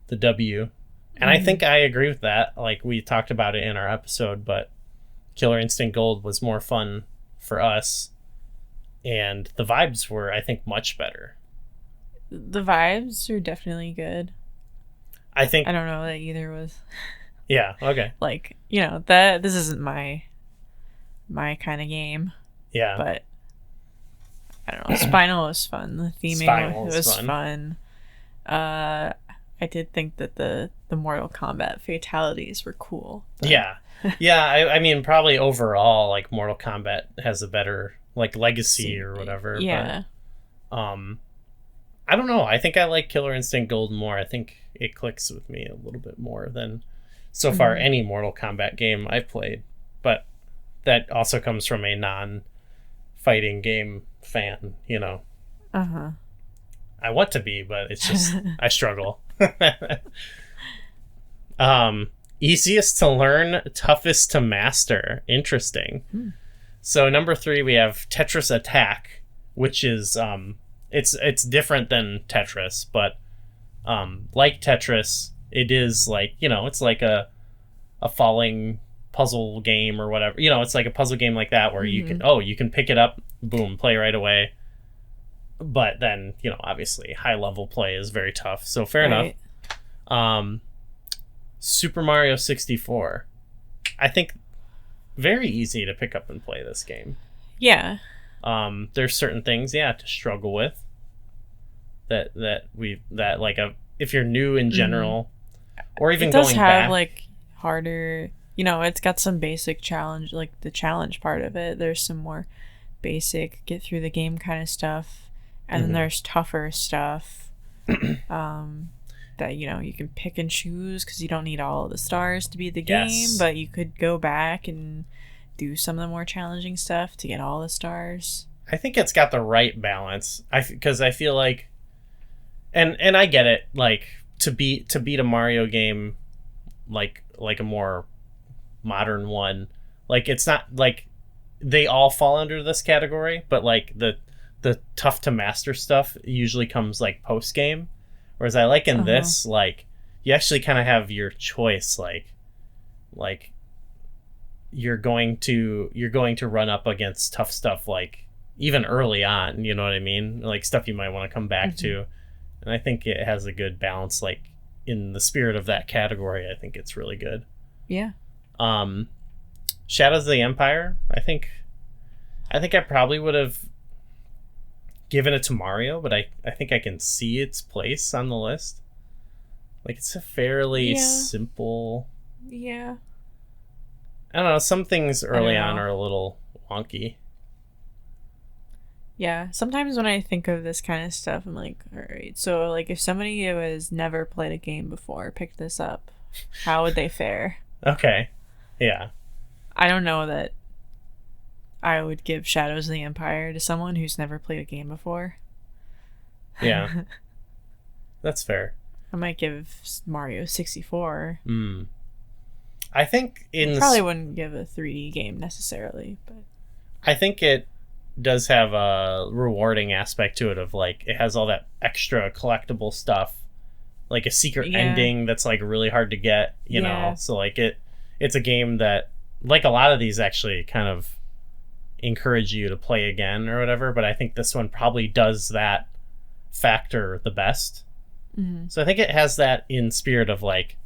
W And I think I agree with that. Like, we talked about it in our episode, but Killer Instinct Gold was more fun for us. And the vibes were, I think, much better. The vibes are definitely good. I think... I don't know that either was... Yeah, okay. Like, you know, that this isn't my kind of game. Yeah. But, I don't know. Spinal was fun. The theming was fun. I did think that the Mortal Kombat fatalities were cool. But... Yeah. Yeah, I mean, probably overall, like, Mortal Kombat has a better, like, legacy or whatever. Yeah. But, I don't know. I think I like Killer Instinct Gold more. I think it clicks with me a little bit more than, so far, any Mortal Kombat game I've played. But that also comes from a non-fighting game fan, you know. Uh-huh. I want to be, but it's just, I struggle. Easiest to learn, toughest to master. Interesting. So number 3, we have Tetris Attack, which is it's different than Tetris, but like Tetris, it is like, you know, it's like a falling puzzle game or whatever. You know, it's like a puzzle game like that where you can pick it up, boom, play right away. But then, you know, obviously high level play is very tough. So fair enough. Super Mario 64. I think very easy to pick up and play this game. Yeah. There's certain things, to struggle with. That like if you're new in general, or even going back. It does have like harder, you know, it's got some basic challenge, like the challenge part of it. There's some more basic get through the game kind of stuff. And then there's tougher stuff that, you know, you can pick and choose because you don't need all of the stars to beat the game, but you could go back and do some of the more challenging stuff to get all the stars. I think it's got the right balance. Because I feel like, and I get it, like to beat a Mario game, like a more modern one, like it's not like they all fall under this category, but like the tough to master stuff usually comes like post game, whereas I like in this, like you actually kind of have your choice, like you're going to run up against tough stuff like even early on, you know what I mean, like stuff you might want to come back to. And I think it has a good balance, like in the spirit of that category. I think it's really good. Shadows of the Empire, I think I probably would have given it to Mario, but I think I can see its place on the list. Like, it's a fairly simple... Yeah. I don't know, some things early on are a little wonky. Yeah, sometimes when I think of this kind of stuff, I'm like, alright, so like if somebody who has never played a game before picked this up, how would they fare? Okay, yeah. I don't know that I would give Shadows of the Empire to someone who's never played a game before. Yeah. That's fair. I might give Mario 64. I think probably wouldn't give a 3D game necessarily, but I think it does have a rewarding aspect to it of like it has all that extra collectible stuff, like a secret ending that's like really hard to get, you know. So like it's a game that, like a lot of these, actually kind of encourage you to play again or whatever, but I think this one probably does that factor the best. So I think it has that in spirit of like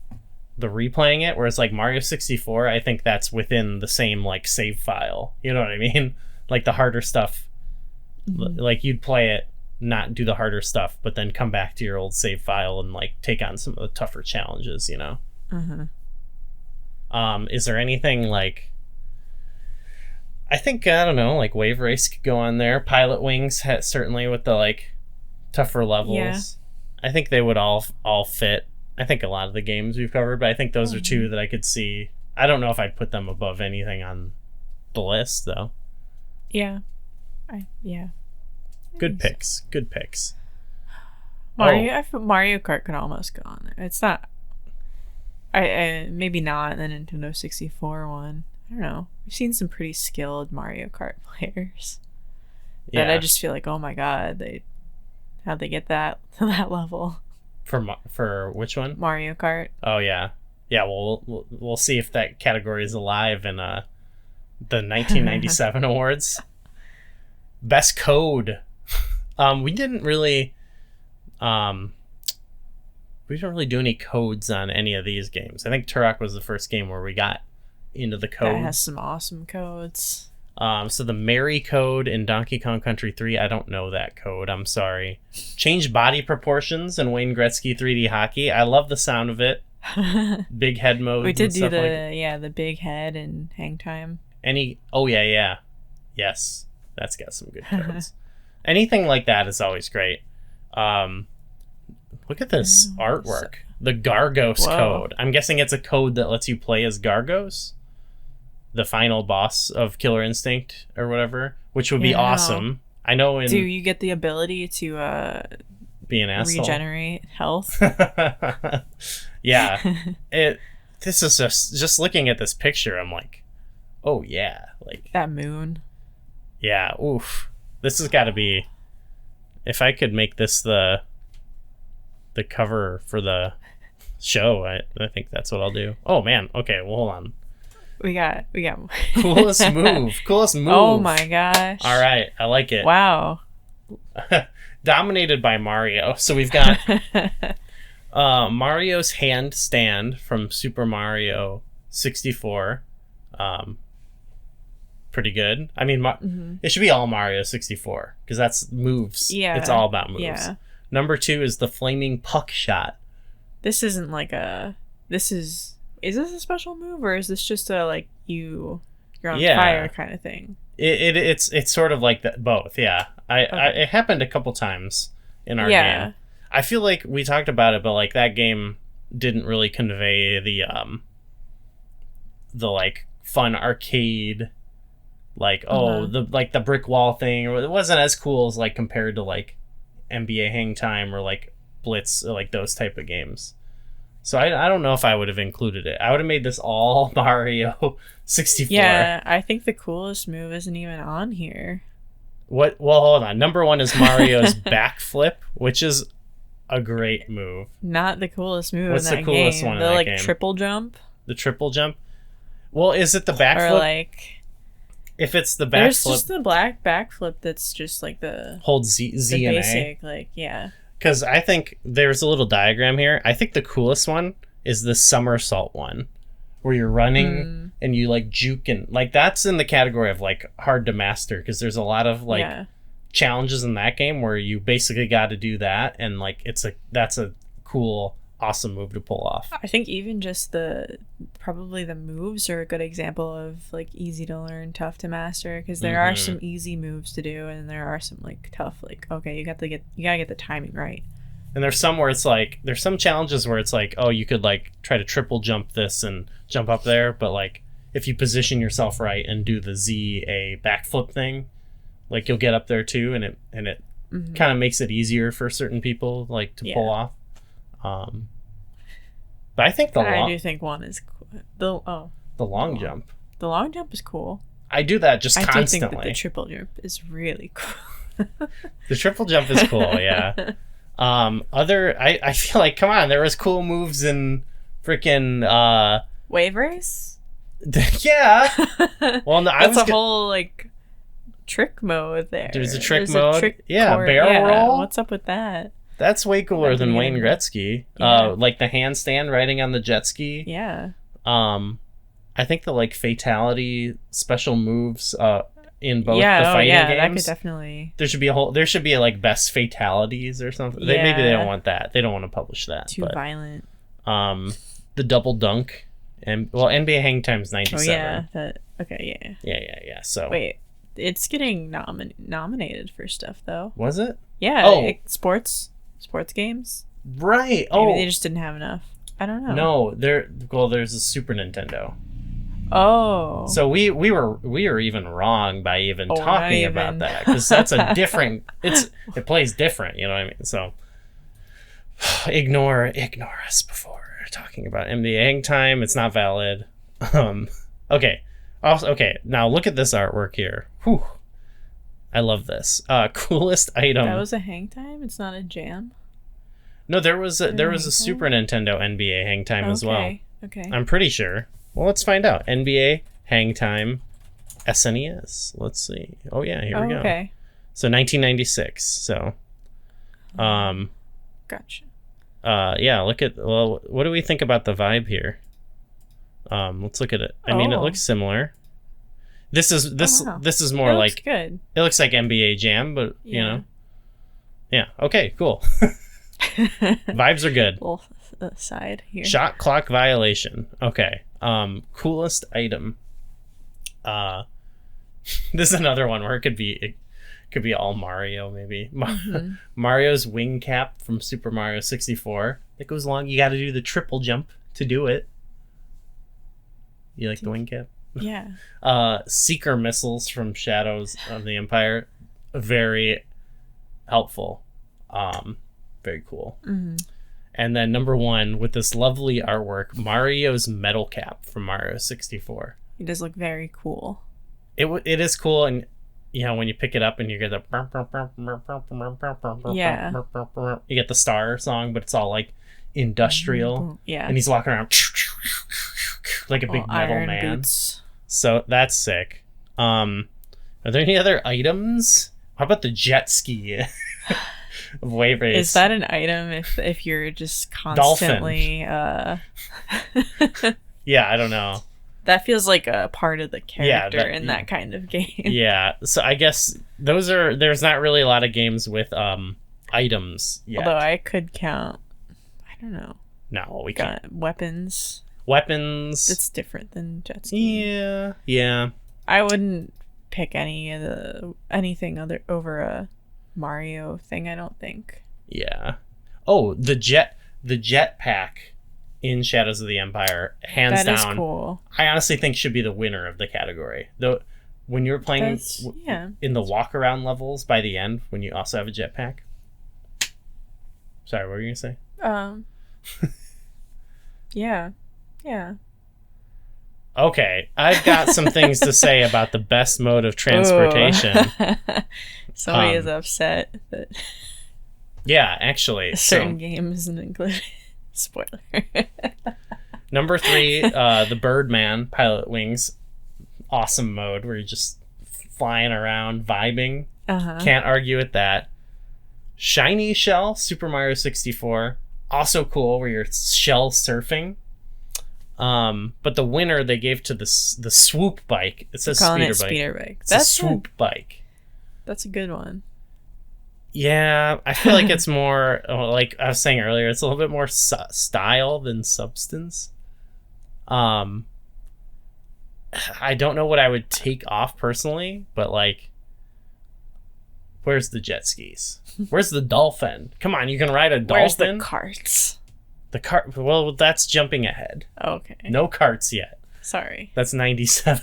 the replaying it, whereas like Mario 64, I think that's within the same like save file, you know what I mean? Like the harder stuff, like you'd play it, not do the harder stuff, but then come back to your old save file and like take on some of the tougher challenges, you know. Is there anything like, I think, I don't know, like Wave Race could go on there. Pilot Wings certainly with the like tougher levels. I think they would all fit. I think a lot of the games we've covered, but I think those are two that I could see. I don't know if I'd put them above anything on the list though. Good picks. Mario Kart could almost go on there. It's not. I maybe not the Nintendo 64 one. I don't know. We've seen some pretty skilled Mario Kart players. But I just feel like, oh my god, how'd they get that to that level? For which one? Mario Kart. Oh yeah, yeah. Well, we'll see if that category is alive in the 1997 awards. Best code. We didn't really do any codes on any of these games. I think Turok was the first game where we got into the codes. That has some awesome codes. So the Mary code in Donkey Kong Country 3, I don't know that code. I'm sorry. Change body proportions in Wayne Gretzky 3D Hockey. I love the sound of it. Big head mode. We did do the big head and hang time. Yes, that's got some good codes. Anything like that is always great. Look at this artwork. The Gargos code. I'm guessing it's a code that lets you play as Gargos, the final boss of Killer Instinct or whatever, which would be awesome. I know. Do you get the ability to be an asshole, regenerate health? Yeah. This is just looking at this picture, I'm like, oh yeah, like that moon. Yeah. Oof. This has got to be. If I could make this the cover for the show, I think that's what I'll do. Oh man. Okay. Well, hold on. We got coolest move. Oh my gosh. All right, I like it. Wow. Dominated by Mario. So we've got Mario's handstand from Super Mario 64. Pretty good. I mean, it should be all Mario 64 because that's moves. Yeah, it's all about moves. Yeah. Number 2 is the flaming puck shot. This isn't like is this a special move or is this just a like you're on fire kind of thing? It's sort of like that, both. Yeah, it happened a couple times in our game. I feel like we talked about it, but like that game didn't really convey the like fun arcade, like the brick wall thing. It wasn't as cool as like compared to like NBA Hang Time or like Blitz, or like those type of games. So I don't know if I would have included it. I would have made this all Mario 64. Yeah, I think the coolest move isn't even on here. What? Well, hold on. Number 1 is Mario's backflip, which is a great move. Not the coolest move What's in that the coolest game. one in that game? The triple jump? The triple jump? Well, is it the backflip? Or like... If it's the backflip... There's just the black backflip that's just like the... Hold Z the and basic, A. like, yeah. Because I think there's a little diagram here. I think the coolest one is the somersault one, where you're running and you like juke, and like that's in the category of like hard to master because there's a lot of like challenges in that game where you basically got to do that, and like that's a cool, awesome move to pull off. I think even just probably the moves are a good example of like easy to learn, tough to master, because there are some easy moves to do and there are some like tough, like okay, you gotta get the timing right. And there's some where it's like there's some challenges where it's like, oh, you could like try to triple jump this and jump up there, but like if you position yourself right and do the ZA backflip thing, like you'll get up there too, and it kind of makes it easier for certain people like to pull off. But I think I do think one is cool. The long jump. The long jump is cool. I do that just constantly. I do think that the triple jump is really cool. The triple jump is cool, yeah. I feel like, come on, there was cool moves in freaking Wave Race? Yeah. Well, no, that's a whole like trick mode there. There's a trick mode. Barrel roll. What's up with that? That's way cooler than Wayne Gretzky. Like the handstand riding on the jet ski. Yeah. I think the like fatality special moves in both the fighting games. That could definitely. There should be like best fatalities or something. Yeah. Maybe they don't want that. They don't want to publish that. Too violent. The double dunk and NBA Hang Time's 97. Oh yeah. Yeah. So wait, it's getting nominated for stuff though. Was it? Yeah. Oh. Sports games. Right. Maybe they just didn't have enough. I don't know. No, there's a Super Nintendo. Oh. So we were even wrong by even talking about that, because that's a different. It plays different. You know what I mean? So ignore us before talking about NBA Hang Time. It's not valid. Okay. Also, okay. Now look at this artwork here. Whew. I love this. Coolest item. That was a Hang Time? It's not a jam? No, there was a Hang Super Nintendo NBA Hang Time as well. Okay. I'm pretty sure. Well, let's find out. NBA Hang Time SNES. Let's see. Oh yeah, here we go. Okay. So 1996. So, Gotcha. yeah. Look at what do we think about the vibe here? Let's look at it. I mean, it looks similar. This is wow. this is more like good. it looks like NBA Jam, but you know, yeah. Okay, cool. Vibes are good. Little aside here. Shot clock violation. Okay. Coolest item. This is another one where it could be all Mario maybe. Mm-hmm. Mario's wing cap from Super Mario 64. It goes along. You got to do the triple jump to do it. You like the wing cap? Yeah. Seeker missiles from Shadows of the Empire. Very helpful. Very cool. Mm-hmm. And then number 1 with this lovely artwork, Mario's metal cap from Mario 64. It does look very cool. It is cool, and you know when you pick it up and you get the you get the Star song, but it's all like industrial. Yeah. And he's walking around like a big metal iron man. boots. So that's sick. Are there any other items? How about the jet ski? Of Wave Race. Is that an item if you're just constantly Yeah, I don't know. That feels like a part of the character that- in that kind of game. Yeah, so I guess there's not really a lot of games with items yet. Although I could count, I don't know, No, we can't. weapons. Weapons. It's different than jet ski. Yeah. I wouldn't pick anything other over a Mario thing, I don't think. Yeah. Oh, the jet pack in Shadows of the Empire, hands down. That is cool. I honestly think should be the winner of the category. Though, when you're playing in the walk around levels by the end, when you also have a jetpack. Sorry, what were you gonna say? Yeah. Okay, I've got some things to say about the best mode of transportation. Somebody is upset that Yeah, actually. a certain game isn't included. Spoiler. Number 3, the Birdman Pilot Wings. Awesome mode where you're just flying around, vibing. Uh-huh. Can't argue with that. Shiny Shell, Super Mario 64. Also cool where you're shell surfing. But the winner they gave to the swoop bike. It says speeder bike. It's a swoop bike. That's a good one. Yeah, I feel like it's more like I was saying earlier. It's a little bit more style than substance. I don't know what I would take off personally, but like, where's the jet skis? Where's the dolphin? Come on, you can ride a dolphin. Where's the carts? The cart. Well, that's jumping ahead. Okay. No carts yet. Sorry. That's 97.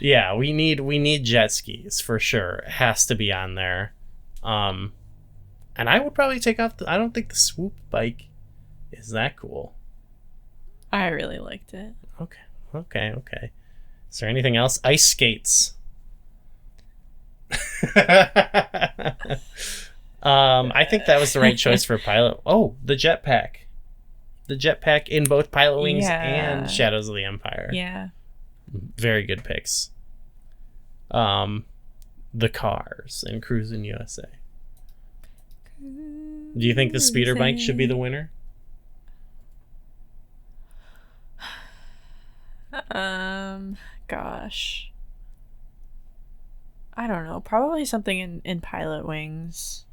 Yeah, we need jet skis for sure. It has to be on there. And I would probably take off I don't think the swoop bike is that cool. I really liked it. Okay. Is there anything else? Ice skates. I think that was the right choice for Pilot. Oh, the jetpack. The jetpack in both Pilot Wings and Shadows of the Empire. Yeah. Very good picks. The cars in Cruisin' USA. Do you think the speeder bike should be the winner? Gosh. I don't know. Probably something in Pilot Wings.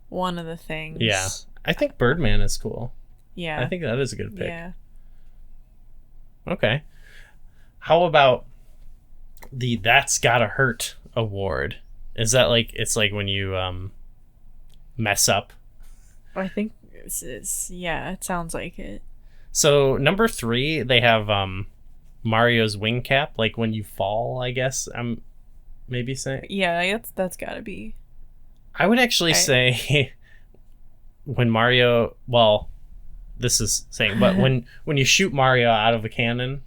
One of the things. Yeah. I think Birdman is cool. Yeah. I think that is a good pick. Yeah. Okay. How about the That's Gotta Hurt award? Is that like, it's like when you mess up? I think yeah, it sounds like it. So number 3, they have Mario's wing cap, like when you fall, I guess I'm maybe saying. Yeah, that's gotta be. I would actually say when Mario, well, this is saying, but when you shoot Mario out of a cannon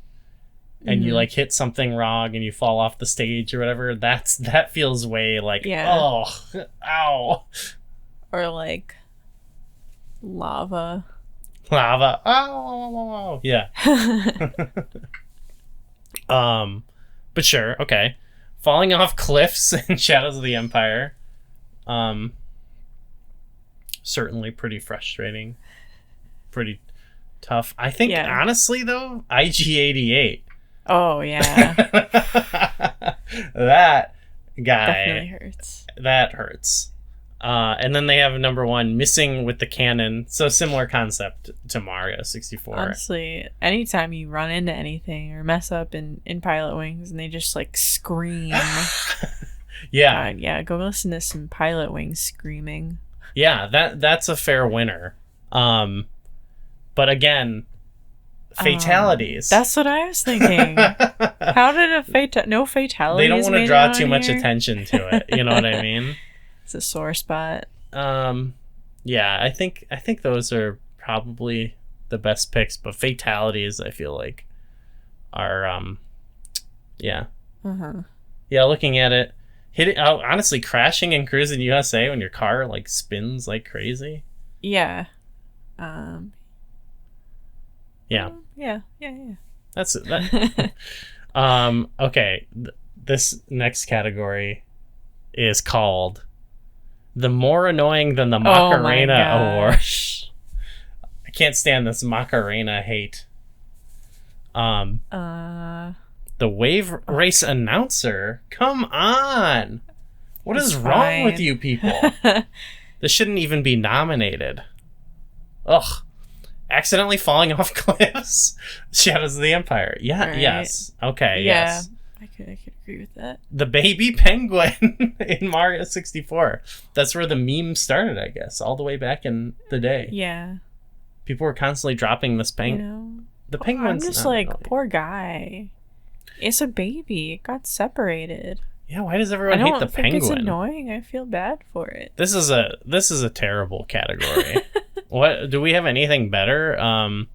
and you like hit something wrong and you fall off the stage or whatever, that feels way like, oh, ow. Or like lava. Lava. Oh, yeah. But sure, okay. Falling off cliffs in Shadows of the Empire. Certainly pretty frustrating. Pretty tough. I think, honestly, though, IG-88. Oh, yeah. That guy. Definitely hurts. That hurts. And then they have number 1, Missing with the Cannon. So similar concept to Mario 64. Honestly, anytime you run into anything or mess up in Pilot Wings and they just like scream. Yeah. God, yeah, go listen to some Pilot Wings screaming. Yeah, that's a fair winner. But again, fatalities. That's what I was thinking. How did no fatalities? They don't want to draw too much attention to it. You know what I mean? It's a sore spot. Yeah, I think those are probably the best picks, but fatalities I feel like are yeah. Yeah, looking at it, honestly, crashing in Cruising USA when your car like spins like crazy. Yeah. Yeah. Yeah. That's that. Okay, this next category is called the More Annoying Than the Macarena Award. I can't stand this Macarena hate. The Wave Race Announcer. Come on. What is wrong with you people? This shouldn't even be nominated. Ugh. Accidentally falling off cliffs. Shadows of the Empire. Yeah, right. Yes. Okay, yeah, yes. I could agree with that. The baby penguin in Mario 64. That's where the meme started, I guess, all the way back in the day. Yeah. People were constantly dropping this penguin. You know, the penguin's I'm just like, really. Poor guy. It's a baby. It got separated. Yeah, why does everyone hate the penguin? It's annoying. I feel bad for it. This is a terrible category. What do we have anything better?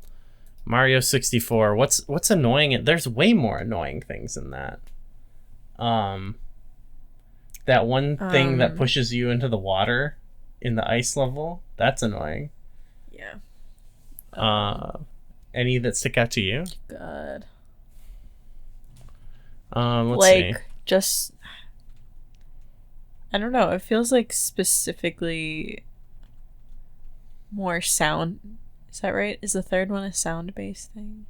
Mario 64. What's annoying? There's way more annoying things than that. That one thing that pushes you into the water in the ice level, that's annoying. Yeah. Any that stick out to you? God. Let's see. Just I don't know. It feels like specifically more sound. Is that right? Is the third one a sound-based thing?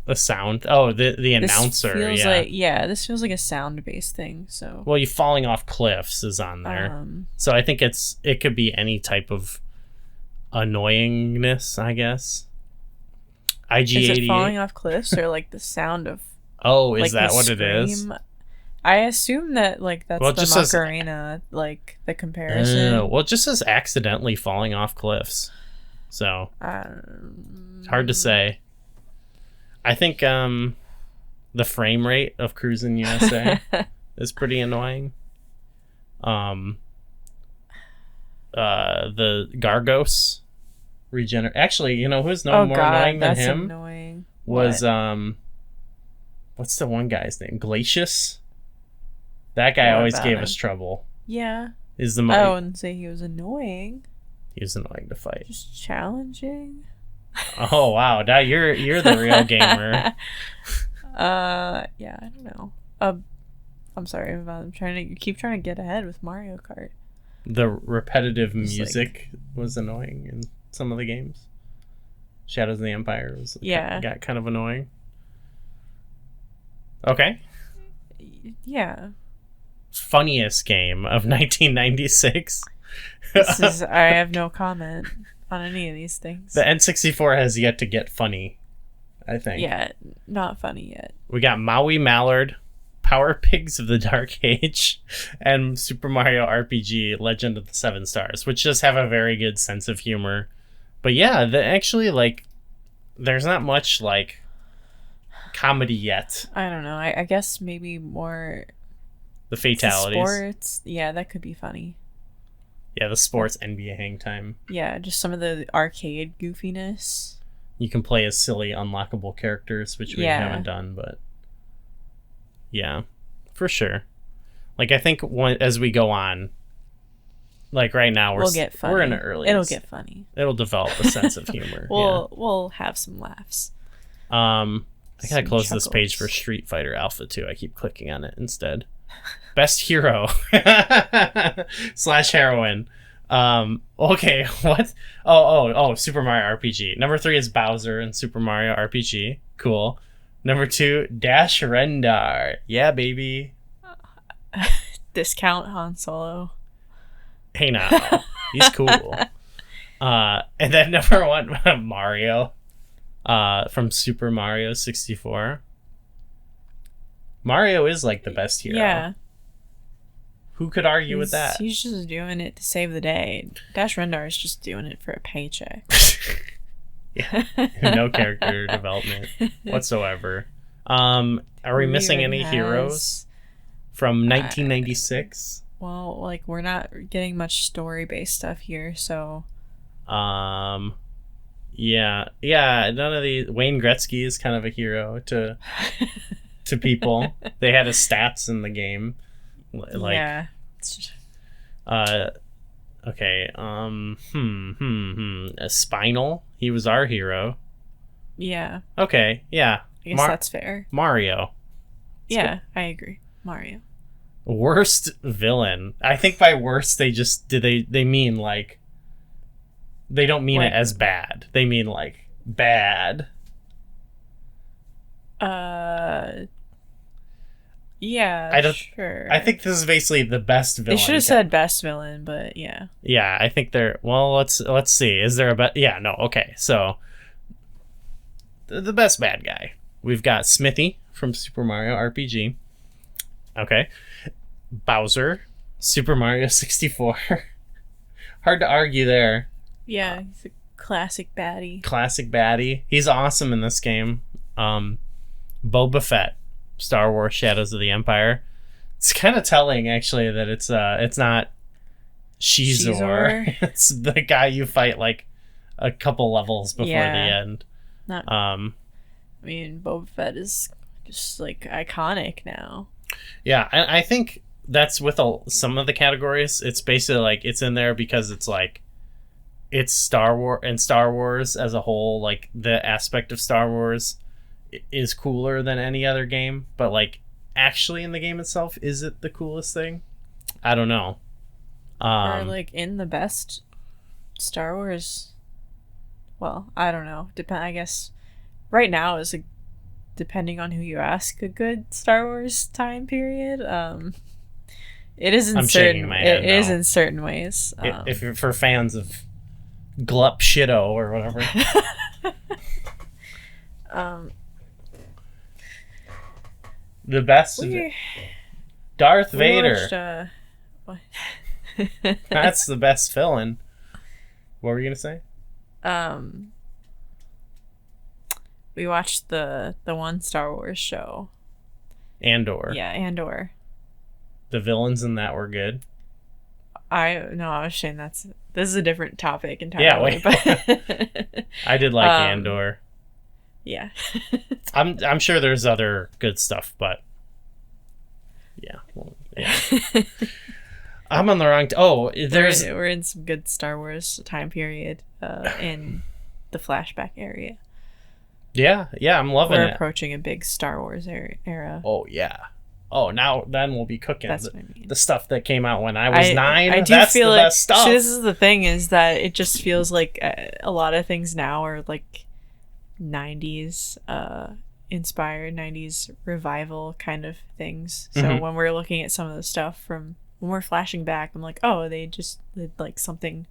The sound? Oh, the announcer. This feels yeah. This feels like a sound-based thing. So. Well, you falling off cliffs is on there. So I think it could be any type of annoyingness, I guess. IG-88. Is it falling off cliffs or like the sound of? Oh, is that what it is? I assume that like that's the Macarena, like the comparison. Well, it just says accidentally falling off cliffs. So it's hard to say. I think the frame rate of Cruising USA is pretty annoying. The Gargos Actually, you know who's more annoying than him? Annoying. Was what's the one guy's name? Glacius? That guy always gave us trouble. Yeah. I wouldn't say he was annoying. He was annoying to fight. Just challenging. Oh wow! Now you're the real gamer. Yeah, I don't know. I'm sorry. I'm trying to keep trying to get ahead with Mario Kart. The repetitive music was annoying in some of the games. Shadows of the Empire got kind of annoying. Okay. Yeah. Funniest game of 1996. I have no comment on any of these things. The N64 has yet to get funny, I think. Yeah, not funny yet. We got Maui Mallard, Power Pigs of the Dark Age, and Super Mario RPG Legend of the Seven Stars, which just have a very good sense of humor. But yeah, there's not much like comedy yet. I don't know. I guess maybe more the fatalities. Sports. Yeah, that could be funny. Yeah, the sports NBA Hang Time. Yeah, just some of the arcade goofiness. You can play as silly unlockable characters, which we haven't done, but yeah, for sure. Like I think as we go on, like right now we'll get funny. we're in the early. It'll get funny. It'll develop a sense of humor. We'll have some laughs. I gotta close chuckles. this page for Street Fighter Alpha 2. I keep clicking on it instead. Best hero / heroine. Okay, what? Oh, Super Mario RPG. Number 3 is Bowser in Super Mario RPG. Cool. Number 2, Dash Rendar. Yeah, baby. Discount Han Solo. Hey now. He's cool. And then number 1, Mario. From Super Mario 64. Mario is like the best hero. Yeah. Who could argue with that? He's just doing it to save the day. Dash Rendar is just doing it for a paycheck. Yeah. No character development whatsoever. Are we missing any heroes from 1996? Well, like we're not getting much story-based stuff here, so. Yeah. None of these. Wayne Gretzky is kind of a hero to people. They had his stats in the game. Like, yeah. Okay. Spinal. He was our hero. Yeah. Okay. Yeah. I guess that's fair. Mario. Yeah, I agree. Mario. Worst villain. I think by worst they mean like. They don't mean it as bad. They mean like bad. Yeah, sure. I think this is basically the best villain. They should have said best villain, but yeah. Yeah, I think they're... Well, let's see. Is there a best... Yeah, no, okay. So, the best bad guy. We've got Smithy from Super Mario RPG. Okay. Bowser, Super Mario 64. Hard to argue there. Yeah, he's a classic baddie. Classic baddie. He's awesome in this game. Boba Fett, Star Wars Shadows of the Empire. It's kind of telling, actually, that it's not Shizor. It's the guy you fight like a couple levels before the end. I mean, Boba Fett is just like iconic now. Yeah, I think that's with some of the categories. It's basically like it's in there because it's like it's Star Wars, and Star Wars as a whole, like the aspect of Star Wars is cooler than any other game, but like actually in the game itself, is it the coolest thing? I don't know. Or like in the best Star Wars, well, I don't know. I guess right now is depending on who you ask, a good Star Wars time period. It is in it is in certain ways. If you're for fans of Glup Shido or whatever. The best Darth Vader. What? That's the best villain. What were you gonna say? We watched the one Star Wars show. Andor. Yeah, Andor. The villains in that were good. I was saying this is a different topic entirely. Yeah, but I did like Andor. Yeah. I'm sure there's other good stuff, but yeah. I'm on the wrong. We're in some good Star Wars time period in the flashback area. Yeah, I'm loving it. We're approaching a big Star Wars era. Oh yeah. Oh, then we'll be cooking. That's what I mean. The stuff that came out when I was 9. I do that's feel the like best stuff. This is the thing, is that it just feels like a lot of things now are like 90s inspired, 90s revival kind of things. So when we're looking at some of the stuff when we're flashing back, I'm like, oh, they just did like something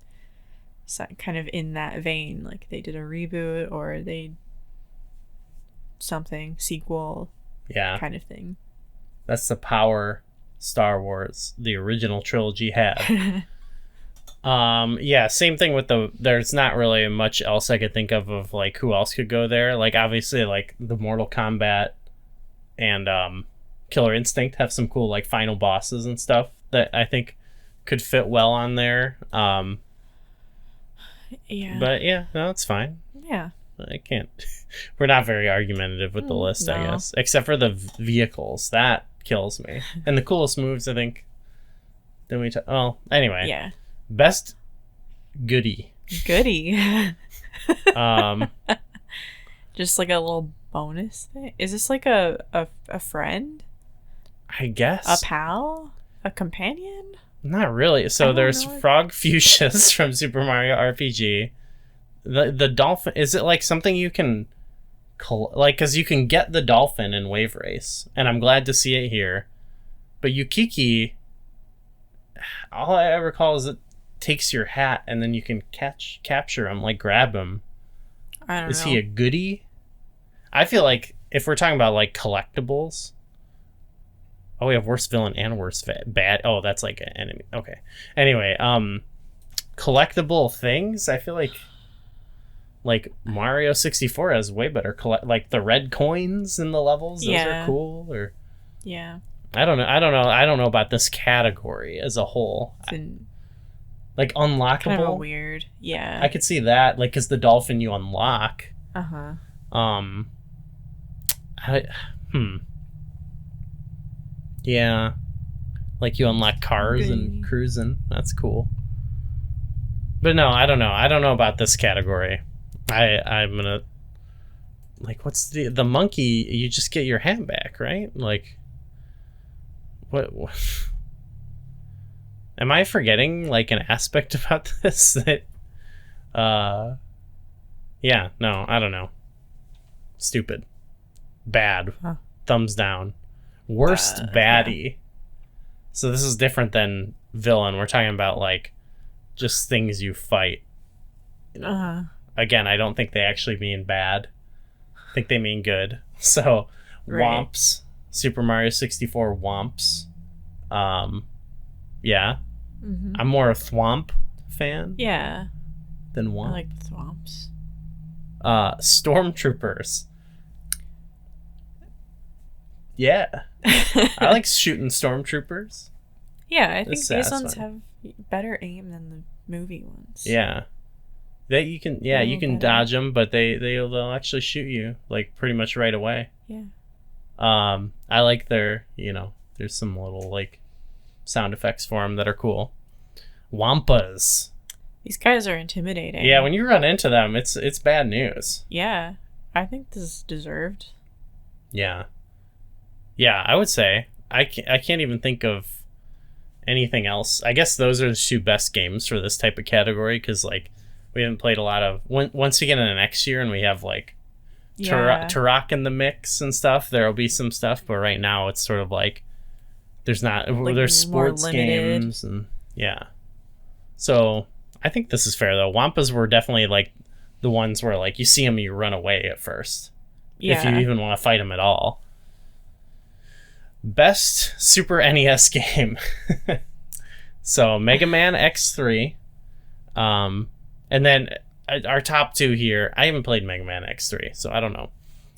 kind of in that vein. Like they did a reboot or they something sequel kind of thing. That's the power Star Wars, the original trilogy, had. Same thing with there's not really much else I could think of like who else could go there. Like obviously like the Mortal Kombat and Killer Instinct have some cool like final bosses and stuff that I think could fit well on there. Yeah. But yeah, no, it's fine. Yeah. I can't. We're not very argumentative with the list, I guess. Except for the vehicles. That kills me. And the coolest moves, I think. Anyway. Yeah. Best goodie. Goodie. Um, Just like a little bonus thing. Is this like a friend? I guess. A pal? A companion? Not really. I So don't there's know. Frog Fuchsias from Super Mario RPG. The dolphin, is it like something you can like, because you can get the dolphin in Wave Race, and I'm glad to see it here. But Yukiki, all I recall is it takes your hat and then you can capture him, like grab him. I don't know. Is he a goodie? I feel like if we're talking about like collectibles, oh, we have worst villain and worst bad. Oh, that's like an enemy. Okay. Anyway, collectible things. I feel like Mario 64 has way better like the red coins in the levels. Those are cool. Or Yeah. I don't know. I don't know about this category as a whole. It's in Like unlockable. kind of a weird. Yeah. I could see that, like, because the dolphin you unlock. Uh-huh. Yeah, like you unlock cars Okay. and cruising. That's cool. But no, I don't know. I don't know about this category. I'm gonna, like, what's the monkey? You just get your hat back, right? Like, what? Am I forgetting like an aspect about this that? Yeah. No, I don't know. Stupid. Bad. Huh. Thumbs down. Worst baddie. So this is different than villain. We're talking about like just things you fight. Uh-huh. Again, I don't think they actually mean bad. I think they mean good. So Right. Womps. Super Mario 64 Womps. Yeah. Mm-hmm. I'm more a Thwomp fan Yeah. than I Womp. like the swamps. Stormtroopers. Yeah. I like shooting stormtroopers. Yeah, I think It's these ones satisfying. have better aim than the movie ones. Yeah. That you can, yeah, A you little can better. dodge them, but they'll actually shoot you like pretty much right away. Yeah. I like their, there's some little like sound effects for them that are cool. Wampas. These guys are intimidating. Yeah, when you run into them, it's bad news. Yeah. I think this is deserved. Yeah. Yeah, I would say I can't even think of anything else. I guess those are the two best games for this type of category, because like we haven't played a lot of once we get in the next year and we have like Yeah. Turok in the mix and stuff, there'll be some stuff, but right now it's sort of like there's not Like, there's more sports limited. games and yeah. So I think this is fair though. Wampas were definitely like the ones where like you see them, you run away at first, Yeah. if you even want to fight them at all. Best Super NES game. So Mega Man X3, and then our top two here. I haven't played Mega Man X3, so I don't know.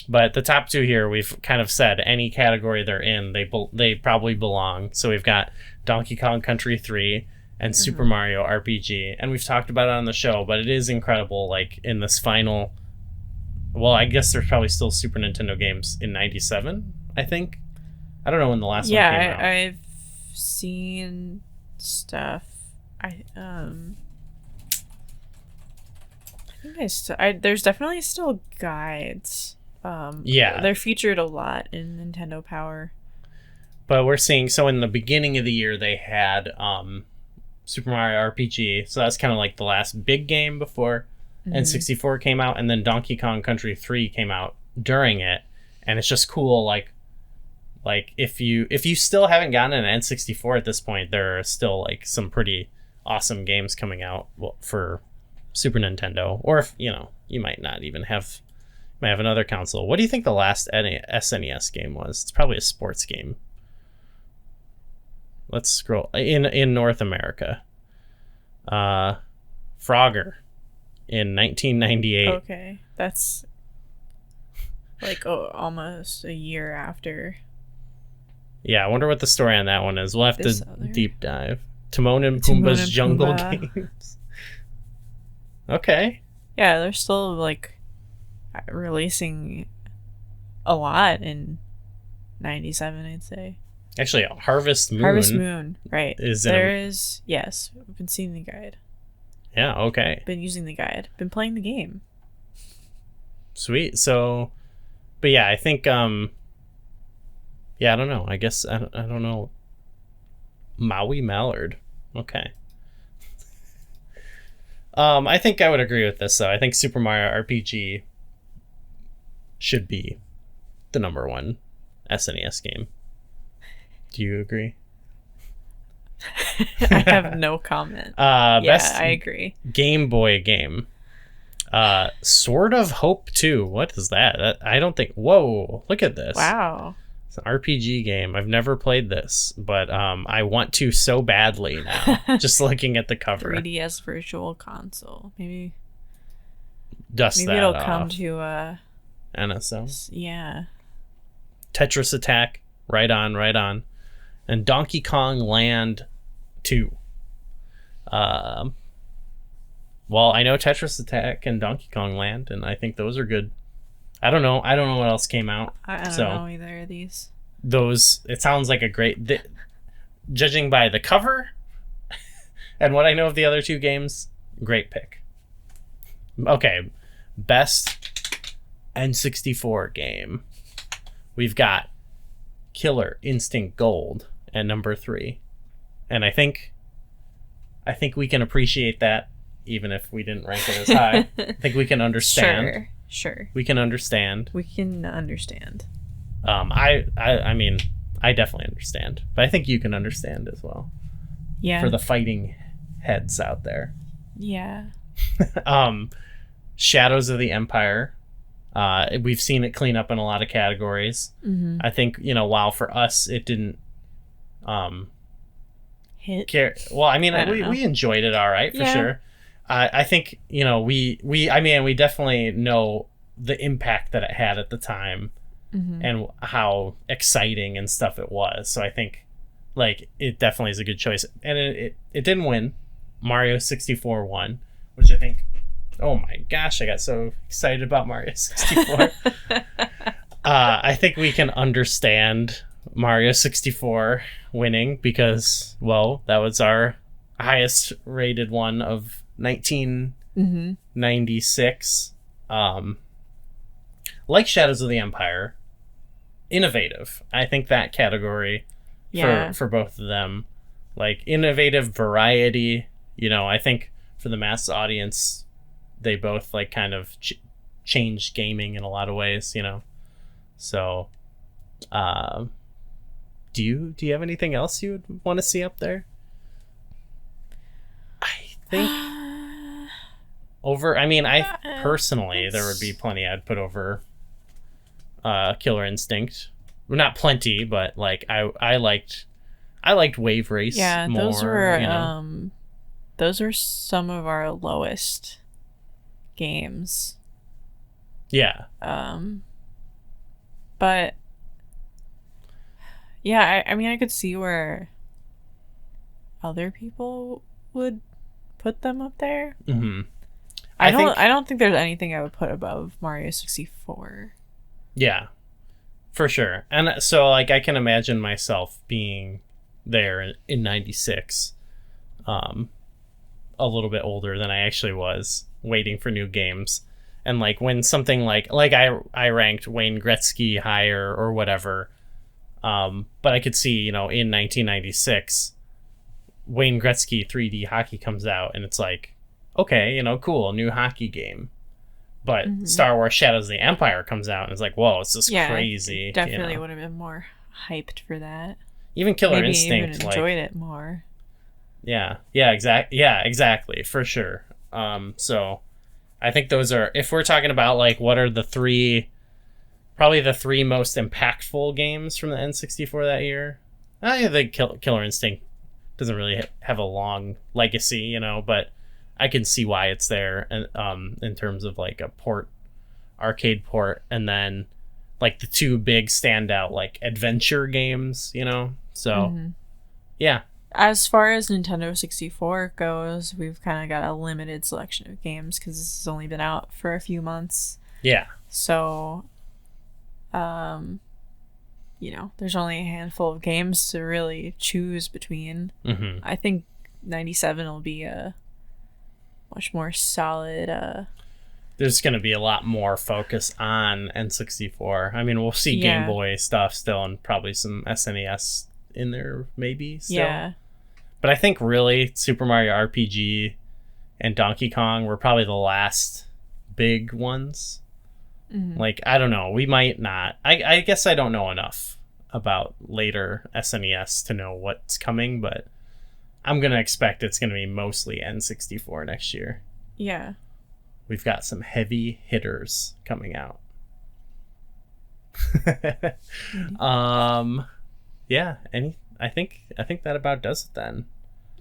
But the top two here, we've kind of said any category they're in, they probably belong. So we've got Donkey Kong Country 3 and Super Mario RPG, and we've talked about it on the show. But it is incredible, like in this final. Well, I guess there's probably still Super Nintendo games in '97. I think. I don't know when the last one came out. I've seen stuff. I think there's definitely still guides. Yeah. They're featured a lot in Nintendo Power. But we're seeing, so in the beginning of the year they had Super Mario RPG, so that's kind of like the last big game before N64 came out, and then Donkey Kong Country 3 came out during it, and it's just cool. Like if you still haven't gotten an N64 at this point, there are still like some pretty awesome games coming out for Super Nintendo, or if you might not even have. Might have another console. What do you think the last SNES game was? It's probably a sports game. Let's scroll in North America. Frogger in 1998. Okay, that's like almost a year after. Yeah, I wonder what the story on that one is. We'll have This to other- deep dive. Timon and Timon Pumbaa's and Jungle Pumbaa. Games. Okay. Yeah, they're still like releasing a lot in '97, I'd say. Actually, Harvest Moon. Harvest Moon, right? Is yes. I've been seeing the guide. Yeah. Okay. Been using the guide. Been playing the game. Sweet. So, but yeah, I think. Yeah, I don't know. I guess I don't know. Maui Mallard. Okay. I think I would agree with this though. I think Super Mario RPG should be the number one SNES game. Do you agree? I have no comment. Best I agree. Game Boy game. Sword of Hope 2. What is that? I don't think. Whoa! Look at this. Wow. It's an RPG game. I've never played this, but I want to so badly now. Just looking at the cover. 3DS Virtual Console. Maybe Dust that it'll off. come to NSO. yeah. Tetris Attack. Right on. And Donkey Kong Land 2. Well, I know Tetris Attack and Donkey Kong Land, and I think those are good. I don't know what else came out. I don't know either of these. Those, it sounds like a great... judging by the cover and what I know of the other two games, great pick. Okay, best N64 game. We've got Killer Instinct Gold at number 3. And I think we can appreciate that even if we didn't rank it as high. I think we can understand. Sure. We can understand. We can understand. I mean, I definitely understand. But I think you can understand as well. Yeah. For the fighting heads out there. Yeah. Shadows of the Empire. We've seen it clean up in a lot of categories. Mm-hmm. I think, while for us it didn't hit. Well, I mean, we enjoyed it all right, for sure. I think, we definitely know the impact that it had at the time, mm-hmm. and how exciting and stuff it was. So I think, like, it definitely is a good choice. And it didn't win. Mario 64 won, which I think, oh my gosh, I got so excited about Mario 64. I think we can understand Mario 64 winning because, well, that was our highest rated one of 1996. Like Shadows of the Empire, innovative. I think that category for both of them, like innovative variety. I think for the mass audience, they both like kind of changed gaming in a lot of ways. So, do you have anything else you would want to see up there? I think I personally, there would be plenty I'd put over Killer Instinct. Well, not plenty, but like I liked Wave Race more. Those were some of our lowest games. Yeah. But yeah, I could see where other people would put them up there. Mm-hmm. I don't think there's anything I would put above Mario 64. Yeah, for sure. And so, like, I can imagine myself being there in 96, a little bit older than I actually was, waiting for new games. And like when something like I ranked Wayne Gretzky higher or whatever, but I could see, in 1996, Wayne Gretzky 3D hockey comes out and it's like, okay, cool, new hockey game. But mm-hmm. Star Wars Shadows of the Empire comes out and it's like, whoa, it's just crazy. Definitely would have been more hyped for that. Even Killer Maybe Instinct, even enjoyed it more. Yeah, exactly, for sure. So I think those are, if we're talking about like what are the three most impactful games from the N64 that year, I think Killer Instinct doesn't really have a long legacy, but I can see why it's there, and in terms of like a arcade port, and then like the two big standout like adventure games, so mm-hmm. Yeah. As far as Nintendo 64 goes, we've kind of got a limited selection of games because this has only been out for a few months. Yeah. So, there's only a handful of games to really choose between. Mm-hmm. I think 97 will be a much more solid. There's going to be a lot more focus on N64. I mean, we'll see Game Boy stuff still, and probably some SNES in there maybe still. Yeah. But I think really Super Mario RPG and Donkey Kong were probably the last big ones. Mm-hmm. Like, I don't know. We might not. I guess I don't know enough about later SNES to know what's coming, but I'm going to expect it's going to be mostly N64 next year. Yeah. We've got some heavy hitters coming out. Mm-hmm. Yeah, I think that about does it then.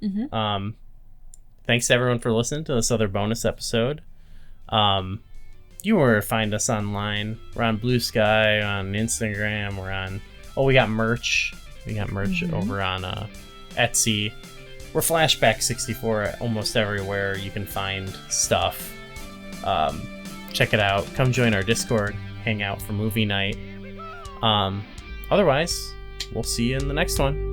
Mm-hmm. Thanks to everyone for listening to this other bonus episode. You were to find us online. We're on Blue Sky, on Instagram. We got merch. We got merch over on Etsy. We're Flashback 64 almost everywhere you can find stuff. Check it out. Come join our Discord. Hang out for movie night. Otherwise, we'll see you in the next one.